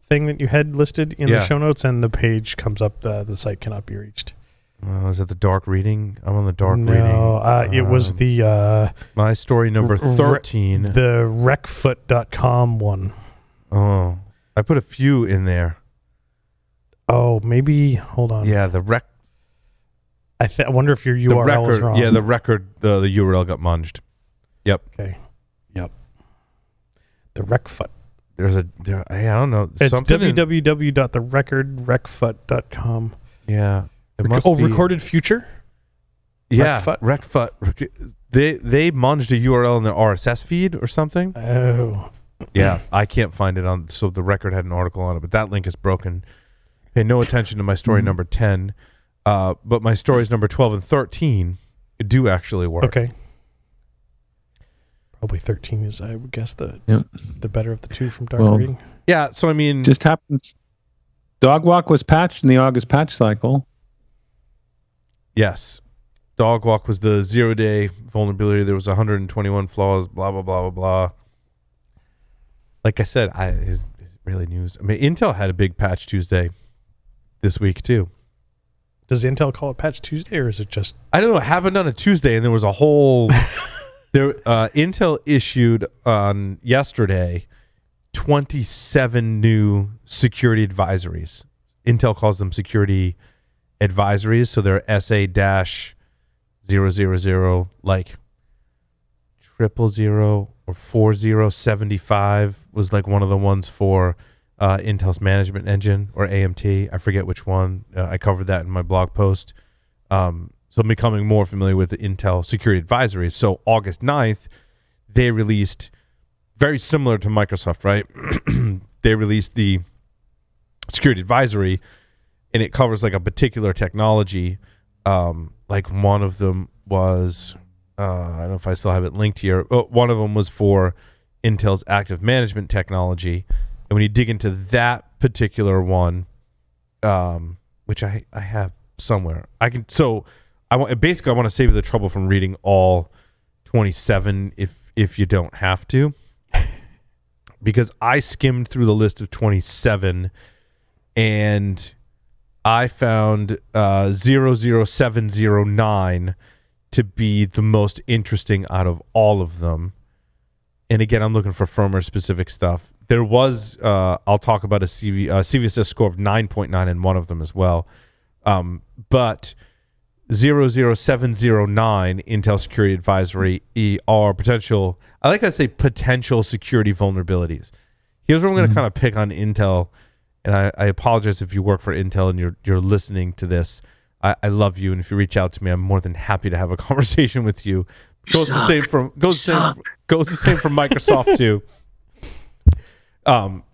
thing that you had listed in the show notes, and the page comes up. The site cannot be reached. Is it the dark reading? I'm on the dark reading. No, it was the my story number 13. The recfoot.com one. Oh, I put a few in there. Oh, maybe. Hold on. Yeah, the rec. I wonder if your URL is wrong. Yeah, the URL got munged. Yep. Okay. Yep. The recfoot. I don't know. It's www.therecordrecfoot.com. Yeah. It must be recorded future? Yeah. Recfoot. They munged a URL in their RSS feed or something. Oh. Yeah, I can't find it on. So the Record had an article on it, but that link is broken. Pay no attention to my story number 10, but my stories number 12 and 13 do actually work. Okay. Probably 13 is, I would guess, the better of the two from dark reading. Yeah, so I mean, just happens. Dog walk was patched in the August patch cycle. Yes. Dog walk was the 0-day vulnerability. There was 121 flaws, blah, blah, blah, blah, blah. Like I said, is it really news? I mean, Intel had a big Patch Tuesday this week, too. Does Intel call it Patch Tuesday, or is it just... I don't know. It happened on a Tuesday, and there was a whole... Intel issued on yesterday 27 new security advisories. Intel calls them security advisories, so they're SA-000, like 000 or 4075 was like one of the ones for Intel's management engine, or AMT. I forget which one. I covered that in my blog post. So I'm becoming more familiar with the Intel security advisories. So August 9th, they released, very similar to Microsoft, right? They released the security advisory, and it covers like a particular technology. Like one of them was, I don't know if I still have it linked here. One of them was for Intel's active management technology. And when you dig into that particular one, which I have somewhere, I want to save you the trouble from reading all 27 if you don't have to, because I skimmed through the list of 27 and I found 00709 to be the most interesting out of all of them. And again, I'm looking for firmware specific stuff. There was, I'll talk about a CVSS score of 9.9 in one of them as well. But 00709 Intel Security Advisory are potential, I like to say potential security vulnerabilities. Here's where I'm going to kind of pick on Intel, and I apologize if you work for Intel and you're listening to this. I love you, and if you reach out to me, I'm more than happy to have a conversation with you. Goes the same from Microsoft too.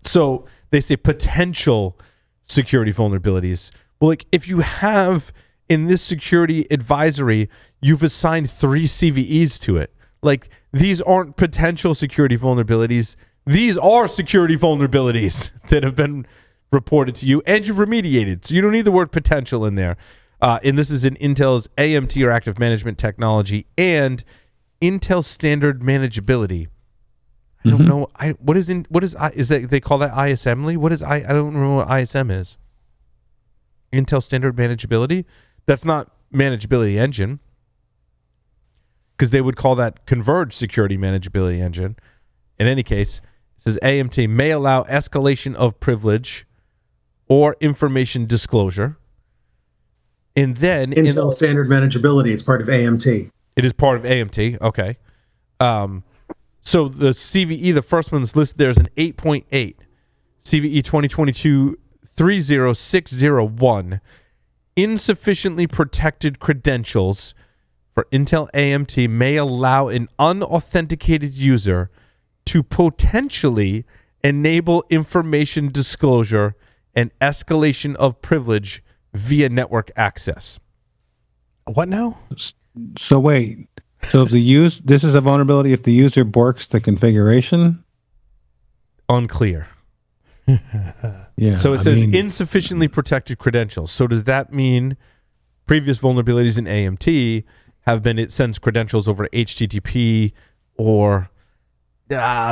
So they say potential security vulnerabilities. Well, like if you have in this security advisory, you've assigned 3 CVEs to it. Like these aren't potential security vulnerabilities. These are security vulnerabilities that have been reported to you and you've remediated. So you don't need the word potential in there. And this is in Intel's AMT or active management technology and Intel standard manageability. I don't know. Is that they call that ISMly? What is I don't remember what ISM is. Intel standard manageability. That's not manageability engine, because they would call that converged security manageability engine. In any case, it says AMT may allow escalation of privilege or information disclosure. And then Intel standard manageability, it's part of AMT. It is part of AMT. Okay. So the CVE, the first one's listed there is an 8.8. CVE 2022-30601. Insufficiently protected credentials for Intel AMT may allow an unauthenticated user to potentially enable information disclosure and escalation of privilege via network access. What now? So wait. So if this is a vulnerability if the user borks the configuration? Unclear. Yeah. So it says insufficiently protected credentials. So does that mean previous vulnerabilities in AMT have been it sends credentials over HTTP or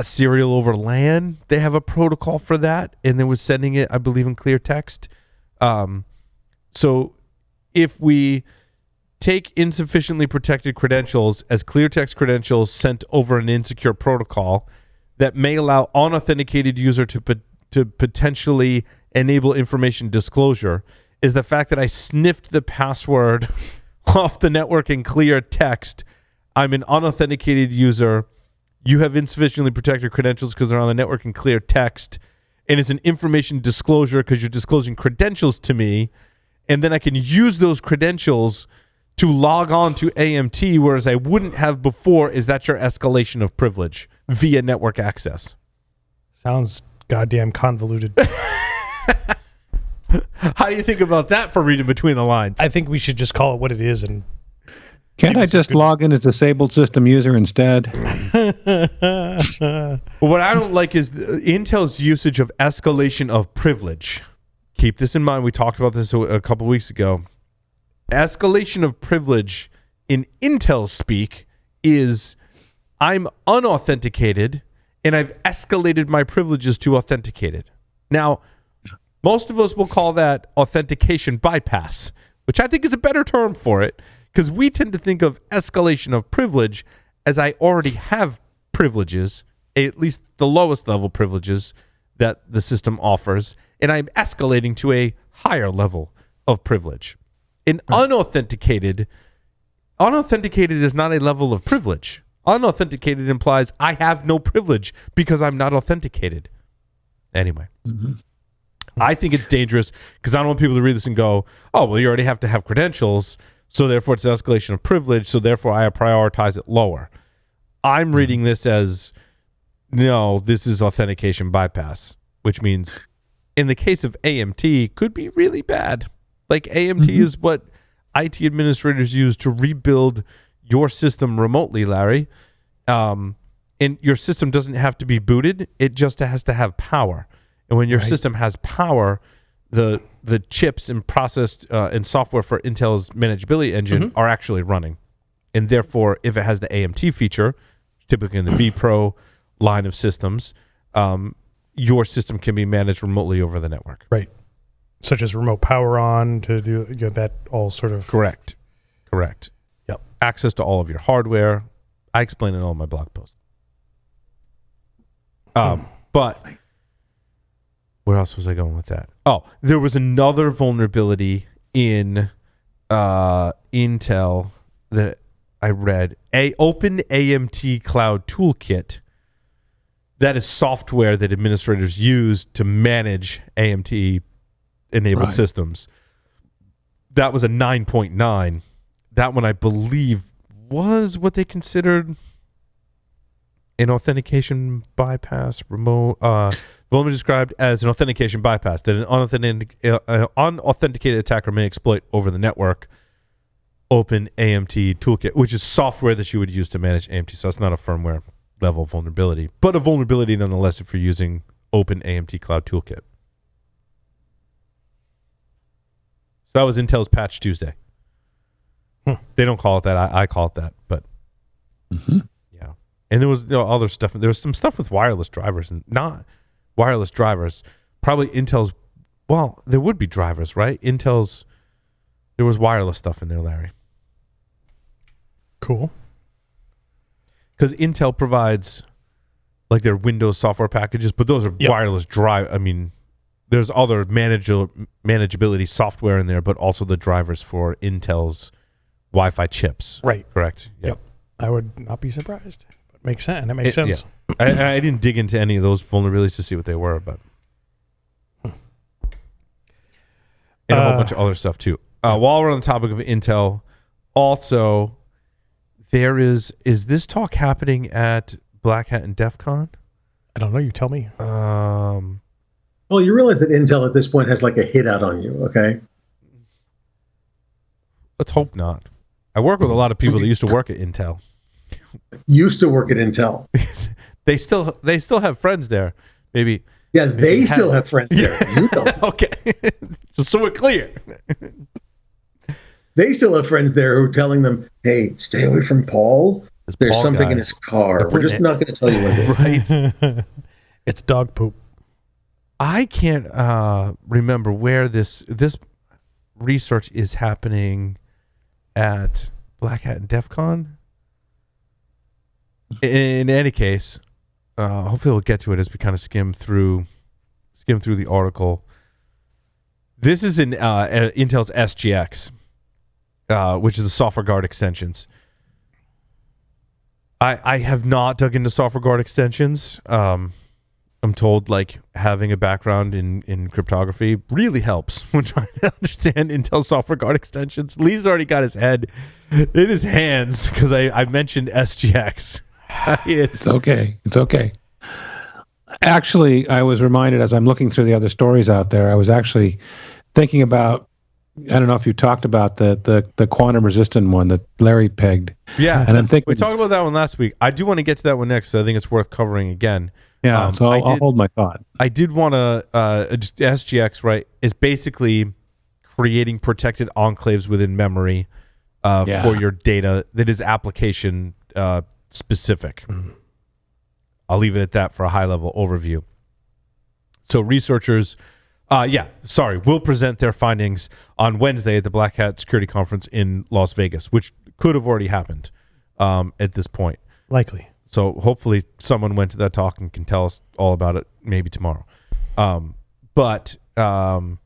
serial over LAN? They have a protocol for that, and they were sending it, I believe, in clear text. So if we take insufficiently protected credentials as clear text credentials sent over an insecure protocol that may allow unauthenticated user to potentially enable information disclosure, is the fact that I sniffed the password off the network in clear text. I'm an unauthenticated user. You have insufficiently protected credentials because they're on the network in clear text. And it's an information disclosure because you're disclosing credentials to me. And then I can use those credentials to log on to AMT, whereas I wouldn't have before. Is that your escalation of privilege via network access? Sounds goddamn convoluted. How do you think about that for reading between the lines? I think we should just call it what it is. And can't I just log in as disabled system user instead? Well, what I don't like is Intel's usage of escalation of privilege. Keep this in mind. We talked about this a couple weeks ago. Escalation of privilege in Intel speak is I'm unauthenticated and I've escalated my privileges to authenticated. Now, most of us will call that authentication bypass, which I think is a better term for it, because we tend to think of escalation of privilege as I already have privileges, at least the lowest level privileges that the system offers, and I'm escalating to a higher level of privilege. And unauthenticated is not a level of privilege. Unauthenticated implies I have no privilege because I'm not authenticated. Anyway, I think it's dangerous because I don't want people to read this and go, oh, well, you already have to have credentials, so therefore it's an escalation of privilege, so therefore I prioritize it lower. I'm reading this as, no, this is authentication bypass, which means in the case of AMT, could be really bad. Like AMT is what IT administrators use to rebuild your system remotely, Larry. And your system doesn't have to be booted. It just has to have power. And when your system has power, the chips and processed and software for Intel's manageability engine are actually running. And therefore, if it has the AMT feature, typically in the vPro line of systems, your system can be managed remotely over the network. Right. Such as remote power on to do that all sort of... Correct. Yep. Access to all of your hardware. I explain it in all my blog posts. But where else was I going with that? Oh, there was another vulnerability in Intel that I read, Open AMT Cloud Toolkit. That is software that administrators use to manage AMT-enabled systems. That was a 9.9. That one, I believe, was what they considered an authentication bypass remote. Vulnerability described as an authentication bypass that an unauthenticated attacker may exploit over the network. Open AMT Toolkit, which is software that you would use to manage AMT. So it's not a firmware level vulnerability, but a vulnerability nonetheless if you're using Open AMT Cloud Toolkit. So that was Intel's Patch Tuesday. They don't call it that. I call it that, but yeah. And there was other stuff. There was some stuff with wireless drivers and not wireless drivers. Probably Intel's. Well, there would be drivers, right? Intel's. There was wireless stuff in there, Larry. Cool. Because Intel provides like their Windows software packages, but those are wireless drive. I mean, there's other manageability software in there, but also the drivers for Intel's Wi-Fi chips. Right. Correct. Yep. I would not be surprised. It makes sense. It makes sense. Yeah. I didn't dig into any of those vulnerabilities to see what they were, but and a whole bunch of other stuff too. While we're on the topic of Intel, also there is this talk happening at Black Hat and Defcon? I don't know. You tell me. Well, you realize that Intel at this point has like a hit out on you, okay? Let's hope not. I work with a lot of people that used to work at Intel. Used to work at Intel. They still have friends there. Maybe. Yeah, they still have friends there. You don't. Okay. Just so we're clear. They still have friends there who are telling them, hey, stay away from Paul. There's Paul something guy in his car. We're just not going to tell you what it is. Right. It's dog poop. I can't remember where this research is happening at Black Hat and Defcon. In any case, hopefully we'll get to it as we kind of skim through the article. This is in Intel's SGX, which is the software guard extensions. I have not dug into software guard extensions. I'm told like having a background in cryptography really helps when trying to understand Intel software guard extensions. Lee's already got his head in his hands because I mentioned SGX. It's okay. It's okay. Actually, I was reminded as I'm looking through the other stories out there, I was actually thinking about, I don't know if you talked about the quantum resistant one that Larry pegged. Yeah. And I'm thinking, we talked about that one last week. I do want to get to that one next, so I think it's worth covering again. Yeah, so I'll hold my thought. I did want to, SGX, right, is basically creating protected enclaves within memory for your data that is application specific. I'll leave it at that for a high-level overview. So researchers, will present their findings on Wednesday at the Black Hat Security Conference in Las Vegas, which could have already happened at this point. Likely. So hopefully someone went to that talk and can tell us all about it maybe tomorrow. But the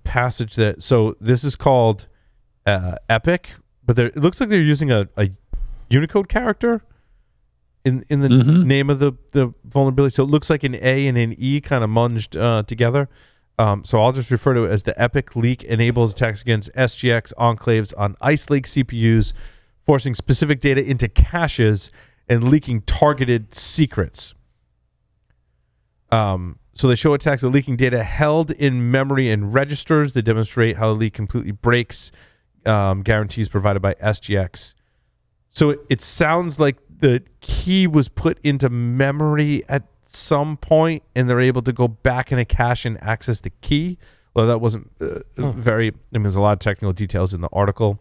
passage so this is called Epic, but it looks like they're using a Unicode character in the name of the vulnerability. So it looks like an A and an E kind of munged together. So I'll just refer to it as the Epic leak enables attacks against SGX enclaves on Ice Lake CPUs, forcing specific data into caches and leaking targeted secrets. So they show attacks of leaking data held in memory and registers. They demonstrate how the leak completely breaks guarantees provided by SGX. So it sounds like the key was put into memory at some point, and they're able to go back in a cache and access the key. Well, that wasn't there's a lot of technical details in the article.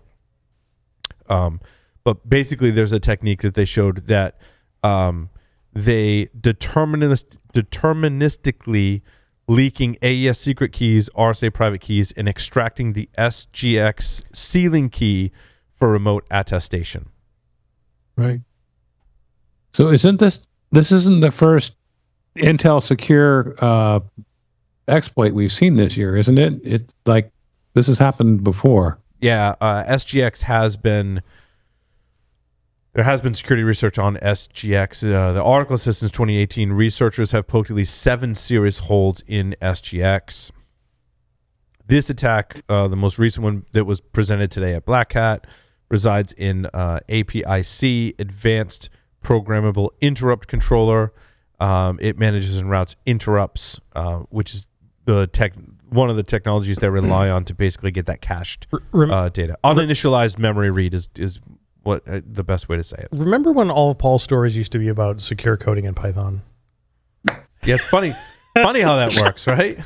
But basically, there's a technique that they showed that they deterministically leaking AES secret keys, RSA private keys, and extracting the SGX sealing key for remote attestation. Right. So isn't this isn't the first Intel secure exploit we've seen this year, isn't it? It's like This has happened before. Yeah, SGX has been. There has been security research on SGX. The article says since 2018, researchers have poked at least 7 serious holes in SGX. This attack, the most recent one that was presented today at Black Hat, resides in APIC, Advanced Programmable Interrupt Controller. It manages and routes interrupts, which is one of the technologies that rely on to basically get that cached data. Uninitialized memory read is what the best way to say it. Remember when all of Paul's stories used to be about secure coding in Python? Yeah, it's funny how that works, right?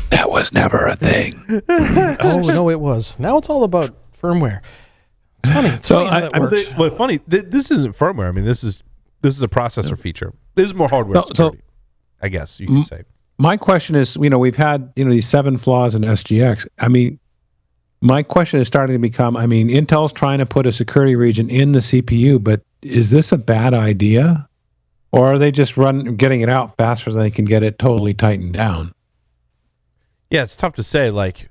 That was never a thing. Oh, no, it was. Now it's all about firmware. It's funny. It's funny how that works. This isn't firmware. I mean, this is a processor feature. This is more hardware security, I guess you could say. My question is, we've had, these 7 flaws in SGX. I mean, my question is starting to become, Intel's trying to put a security region in the CPU, but is this a bad idea? Or are they just getting it out faster than they can get it totally tightened down? Yeah, it's tough to say. Like,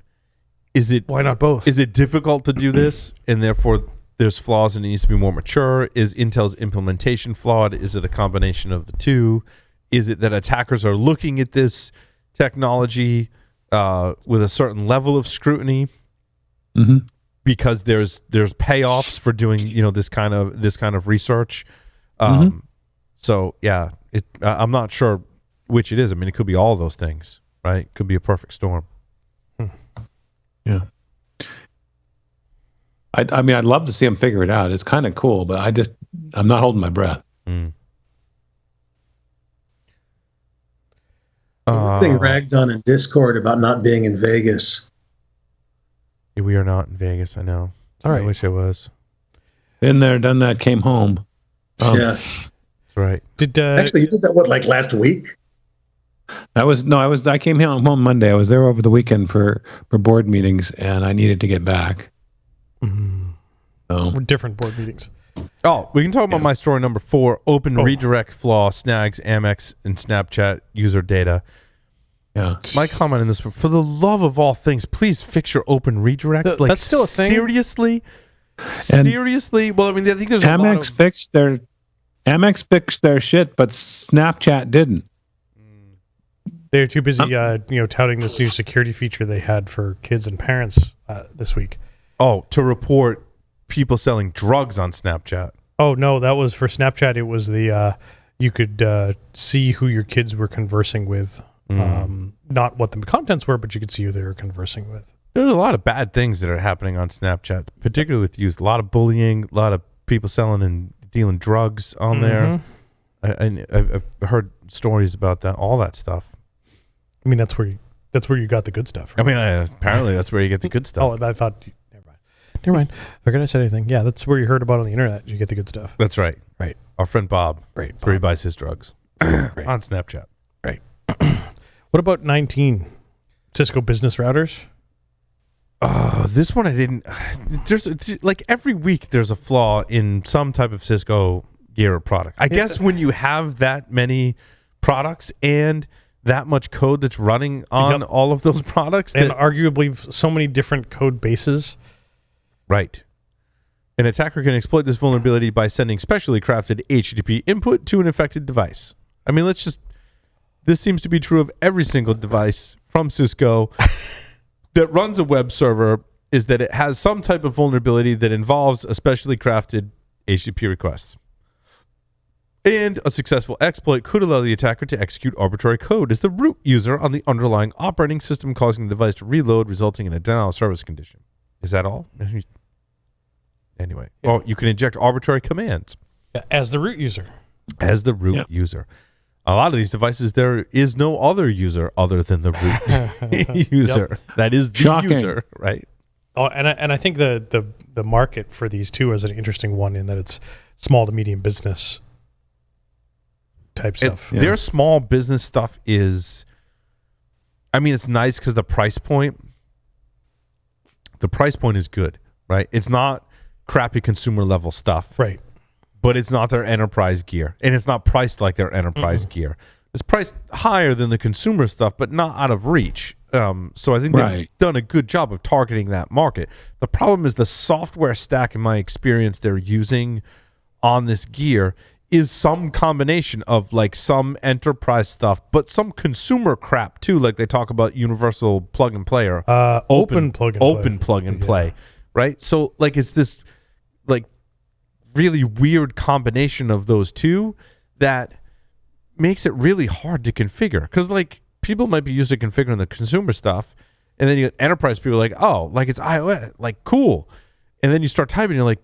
why not both? Is it difficult to do this, and therefore there's flaws and it needs to be more mature? Is Intel's implementation flawed? Is it a combination of the two? Is it that attackers are looking at this technology with a certain level of scrutiny because there's payoffs for doing this kind of research? So yeah, I'm not sure which it is. I mean, it could be all of those things, right? It could be a perfect storm. Yeah. I'd love to see them figure it out. It's kind of cool, but I'm not holding my breath. Thing ragged on in Discord about not being in Vegas. We are not in Vegas, I know. All right. I wish I was. Been there, done that, came home. Yeah. That's right. Actually, you did that, last week? I came home Monday. I was there over the weekend for board meetings, and I needed to get back. So. Different board meetings. Oh, we can talk about my story number 4, open redirect flaw, snags, Amex, and Snapchat user data. Yeah. My comment in this one, for the love of all things, please fix your open redirects. That's still a thing? Seriously? Seriously? Well, I mean, I think there's Amex fixed their shit, but Snapchat didn't. They're too busy, touting this new security feature they had for kids and parents this week. Oh, to report people selling drugs on Snapchat. Oh no, that was for Snapchat. It was the you could see who your kids were conversing with, not what the contents were, but you could see who they were conversing with. There's a lot of bad things that are happening on Snapchat, particularly with youth. A lot of bullying, a lot of people selling and dealing drugs on there. I've heard stories about that, all that stuff. I mean, that's where you got the good stuff. Right? I mean, apparently that's where you get the good stuff. Oh, I thought. Never mind. Forget I said anything. Yeah, that's where you heard about on the internet. You get the good stuff. That's right. Right. Our friend Bob. Right. Where he buys his drugs right. on Snapchat. Right. What about 19? Cisco business routers? This one I didn't. There's every week there's a flaw in some type of Cisco gear or product. I guess when you have that many products and that much code that's running on all of those products, and arguably so many different code bases. Right. An attacker can exploit this vulnerability by sending specially crafted HTTP input to an affected device. I mean, this seems to be true of every single device from Cisco that runs a web server, is that it has some type of vulnerability that involves a specially crafted HTTP request. And a successful exploit could allow the attacker to execute arbitrary code as the root user on the underlying operating system, causing the device to reload, resulting in a denial of service condition. Is that all? Anyway. Yeah. Well, you can inject arbitrary commands. As the root user. As the root user. A lot of these devices, there is no other user other than the root user. That is the user, right? Oh, and I think the market for these two is an interesting one in that it's small to medium business type stuff. Their small business stuff is, I mean, it's nice because the price point is good, right? It's not crappy consumer level stuff, right? But it's not their enterprise gear, and it's not priced like their enterprise gear. is priced higher than the consumer stuff, but not out of reach. So I think they've done a good job of targeting that market. The problem is the software stack, in my experience, they're using on this gear is some combination of like some enterprise stuff, but some consumer crap too. Like they talk about universal plug and play or open plug and play, right? So like it's this like really weird combination of those two that makes it really hard to configure, because like people might be used to configuring the consumer stuff, and then you get enterprise people like, oh, like it's iOS, like cool, and then you start typing, you're like,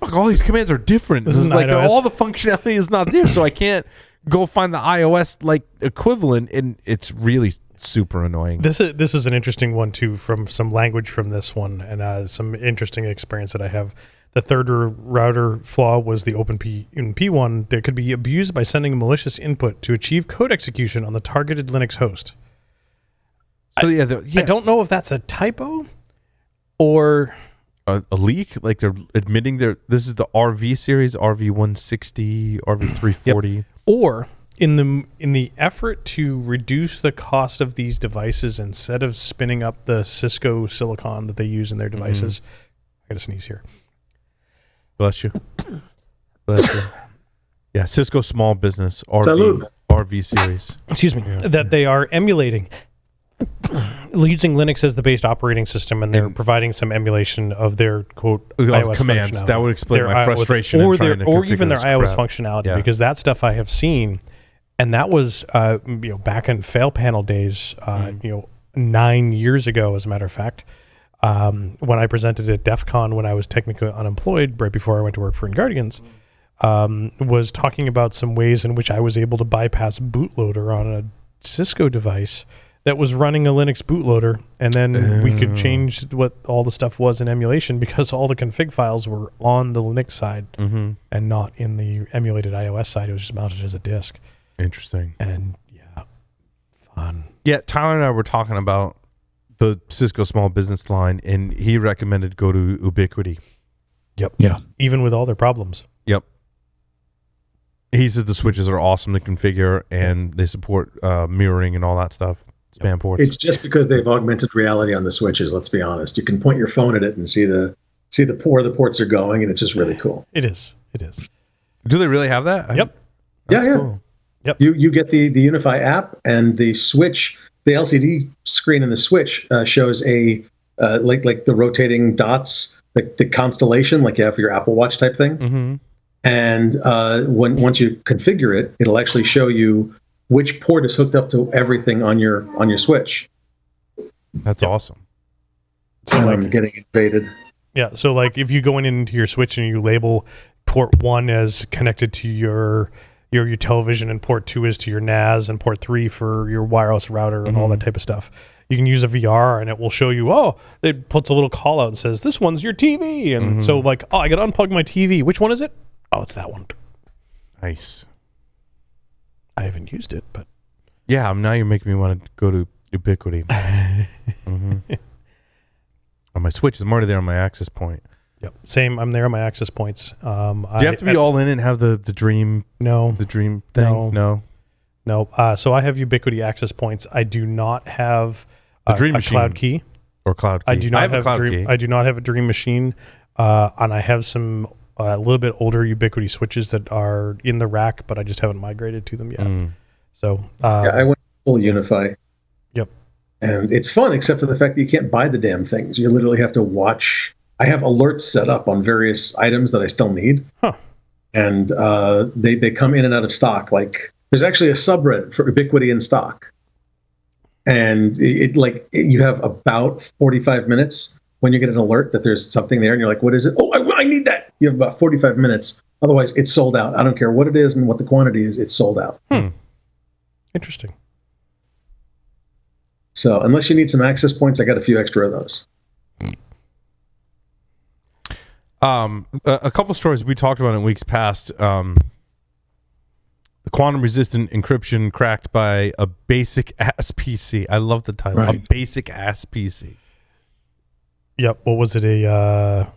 fuck, all these commands are different. This is like all the functionality is not there, so I can't go find the iOS like equivalent, and it's really super annoying. This is an interesting one too, from some language from this one, and some interesting experience that I have. The third router flaw was the OpenP one that could be abused by sending malicious input to achieve code execution on the targeted Linux host. So I don't know if that's a typo or a leak. Like they're admitting this is the RV series, RV160, RV340, yep. Or in the effort to reduce the cost of these devices, instead of spinning up the Cisco silicon that they use in their devices. I gotta sneeze here. Bless you. Bless you. Yeah, Cisco Small Business RV series. Excuse me. Yeah. That they are emulating using Linux as the base operating system, and they're providing some emulation of their quote iOS commands. That would explain their my frustration or even their iOS functionality, because that stuff I have seen, and that was back in fail panel days, 9 years ago, as a matter of fact. When I presented at Defcon when I was technically unemployed right before I went to work for InGuardians, was talking about some ways in which I was able to bypass bootloader on a Cisco device that was running a Linux bootloader, and then we could change what all the stuff was in emulation, because all the config files were on the Linux side and not in the emulated iOS side. It was just mounted as a disk. Interesting. And yeah, fun. Yeah, Tyler and I were talking about the Cisco Small Business line, and he recommended go to Ubiquity. Yep. Yeah. Even with all their problems. Yep. He said the switches are awesome to configure, and they support mirroring and all that stuff. Spam ports. It's just because they've augmented reality on the switches. Let's be honest. You can point your phone at it and see where the ports are going, and it's just really cool. It is. Do they really have that? Yep. Yeah. Cool. Yep. You get the Unify app, and the switch. The LCD screen in the switch shows a like the rotating dots, like the constellation, like you have for your Apple Watch type thing. And once you configure it, it'll actually show you which port is hooked up to everything on your switch. That's awesome. So I'm getting invaded. Yeah. So like if you go into your switch and you label port 1 as connected to your television, and port 2 is to your NAS, and port 3 for your wireless router, and all that type of stuff. You can use a VR, and it will show you, it puts a little call out and says, this one's your TV. And so like, I got to unplug my TV. Which one is it? Oh, it's that one. Nice. I haven't used it, but. Yeah, now you're making me want to go to Ubiquity. On my Switch, I'm already there on my access point. Yep. Same. I'm there on my access points. Do you have to be all in and have the dream? No. The dream thing? No. So I have Ubiquity access points. I do not have the Dream Machine Cloud Key. Or Cloud Key. I do not have Cloud Dream. Key. I do not have a Dream Machine, and I have some a little bit older Ubiquity switches that are in the rack, but I just haven't migrated to them yet. So I went full Unify. Yep. And it's fun, except for the fact that you can't buy the damn things. You literally have to watch. I have alerts set up on various items that I still need. And they come in and out of stock. Like there's actually a subreddit for Ubiquity in stock. And you have about 45 minutes when you get an alert that there's something there, and you're like, what is it? Oh, I need that. You have about 45 minutes. Otherwise, it's sold out. I don't care what it is and what the quantity is. It's sold out. Interesting. So unless you need some access points, I got a few extra of those. A couple stories we talked about in weeks past. The quantum resistant encryption cracked by a basic ass PC. I love the title. Right. A basic ass PC. Yep. What was it? Oh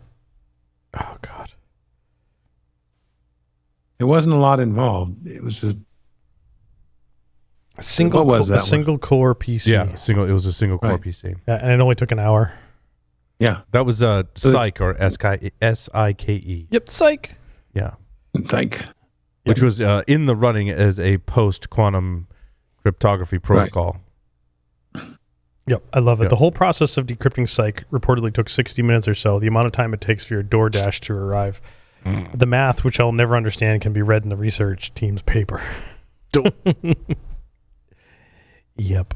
God. It wasn't a lot involved. It was just A single core PC. Yeah, it was a single core PC. Yeah, and it only took an hour. Yeah. That was Psych or SIKE. Yep, Psych. Yeah. Psych. Which was in the running as a post-quantum cryptography protocol. Yep, I love it. Yep. The whole process of decrypting Psych reportedly took 60 minutes or so, the amount of time it takes for your DoorDash to arrive. The math, which I'll never understand, can be read in the research team's paper. Yep.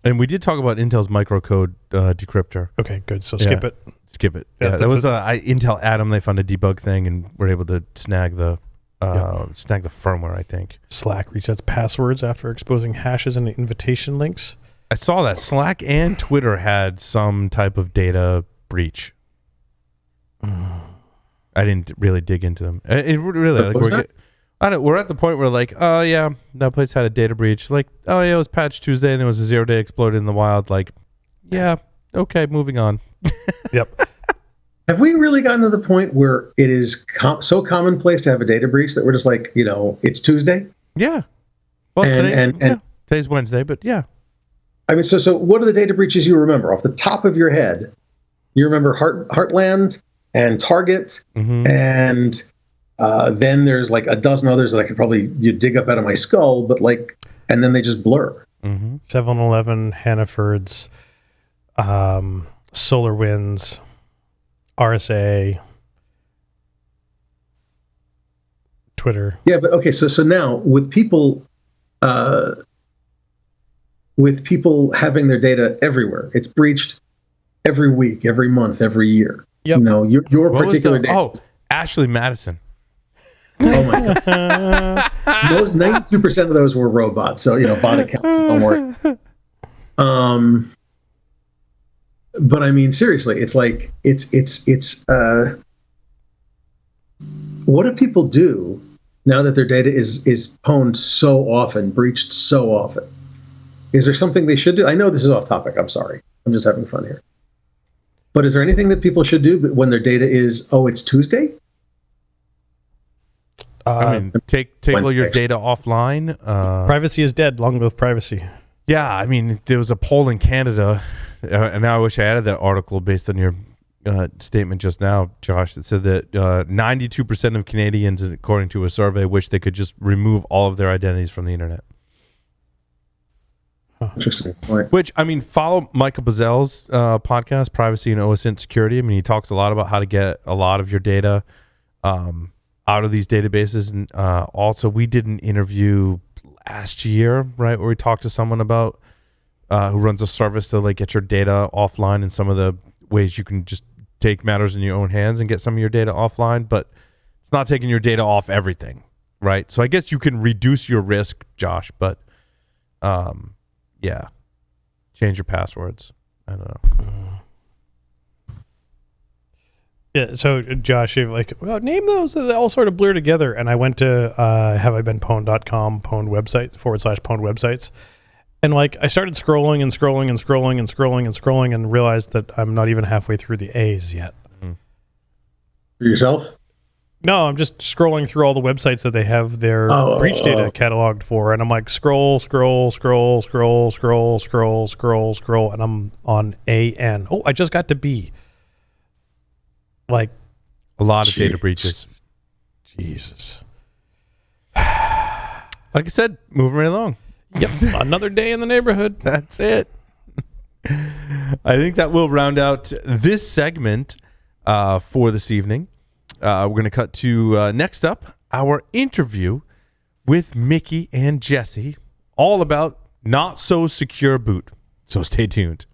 And we did talk about Intel's microcode decryptor. Okay, good. So skip it. Skip it. Yeah, that was Intel Atom. They found a debug thing and were able to snag the firmware, I think. Slack resets passwords after exposing hashes and invitation links. I saw that Slack and Twitter had some type of data breach. I didn't really dig into them. It really we're at the point where like, oh yeah, that place had a data breach. Like, oh yeah, it was patch Tuesday and there was a 0-day exploit in the wild. Like, yeah, okay, moving on. Yep. Have we really gotten to the point where it is so commonplace to have a data breach that we're just like, it's Tuesday? Yeah. Well, today's Wednesday, but yeah. I mean, so what are the data breaches you remember off the top of your head? You remember Heartland and Target, and then there's like a dozen others that I could probably dig up out of my skull, but and then they just blur. 7-Eleven, Hannaford's, SolarWinds, RSA, Twitter. Yeah, but okay, so now with people having their data everywhere, it's breached every week, every month, every year. Yep. Your particular data. Oh, Ashley Madison. Oh my god. 92% of those were robots, so bot accounts. Don't worry. But I mean, seriously, it's like it's what do people do now that their data is pwned so often, breached so often? Is there something they should do? I know this is off topic. I'm sorry. I'm just having fun here. But is there anything that people should do when their data is, it's Tuesday? I mean, take all your data offline. Privacy is dead. Long live privacy. Yeah, I mean, there was a poll in Canada, and now I wish I added that article based on your statement just now, Josh, that said that 92% of Canadians, according to a survey, wish they could just remove all of their identities from the internet. Interesting point. Which, I mean, follow Michael Bazzel's podcast, Privacy and OSINT Security. I mean, he talks a lot about how to get a lot of your data out of these databases. And also, we did an interview last year, right, where we talked to someone about who runs a service to get your data offline and some of the ways you can just take matters in your own hands and get some of your data offline. But it's not taking your data off everything, right? So I guess you can reduce your risk, Josh, but yeah, change your passwords. I don't know. Yeah, so Josh, you're like, name those that all sort of blur together. And I went to haveibeenpwned.com, pwned websites, /pwned websites. And I started scrolling and scrolling and scrolling and scrolling and scrolling and realized that I'm not even halfway through the A's yet. For yourself? No, I'm just scrolling through all the websites that they have their breach data cataloged for, and I'm like scroll, and I'm on A-N. Oh, I just got to B. A lot of data breaches. Jesus. Like I said, moving right along. Yep, another day in the neighborhood. That's it. I think that will round out this segment for this evening. We're going to cut to next up, our interview with Mickey and Jesse, all about not so secure boot. So stay tuned.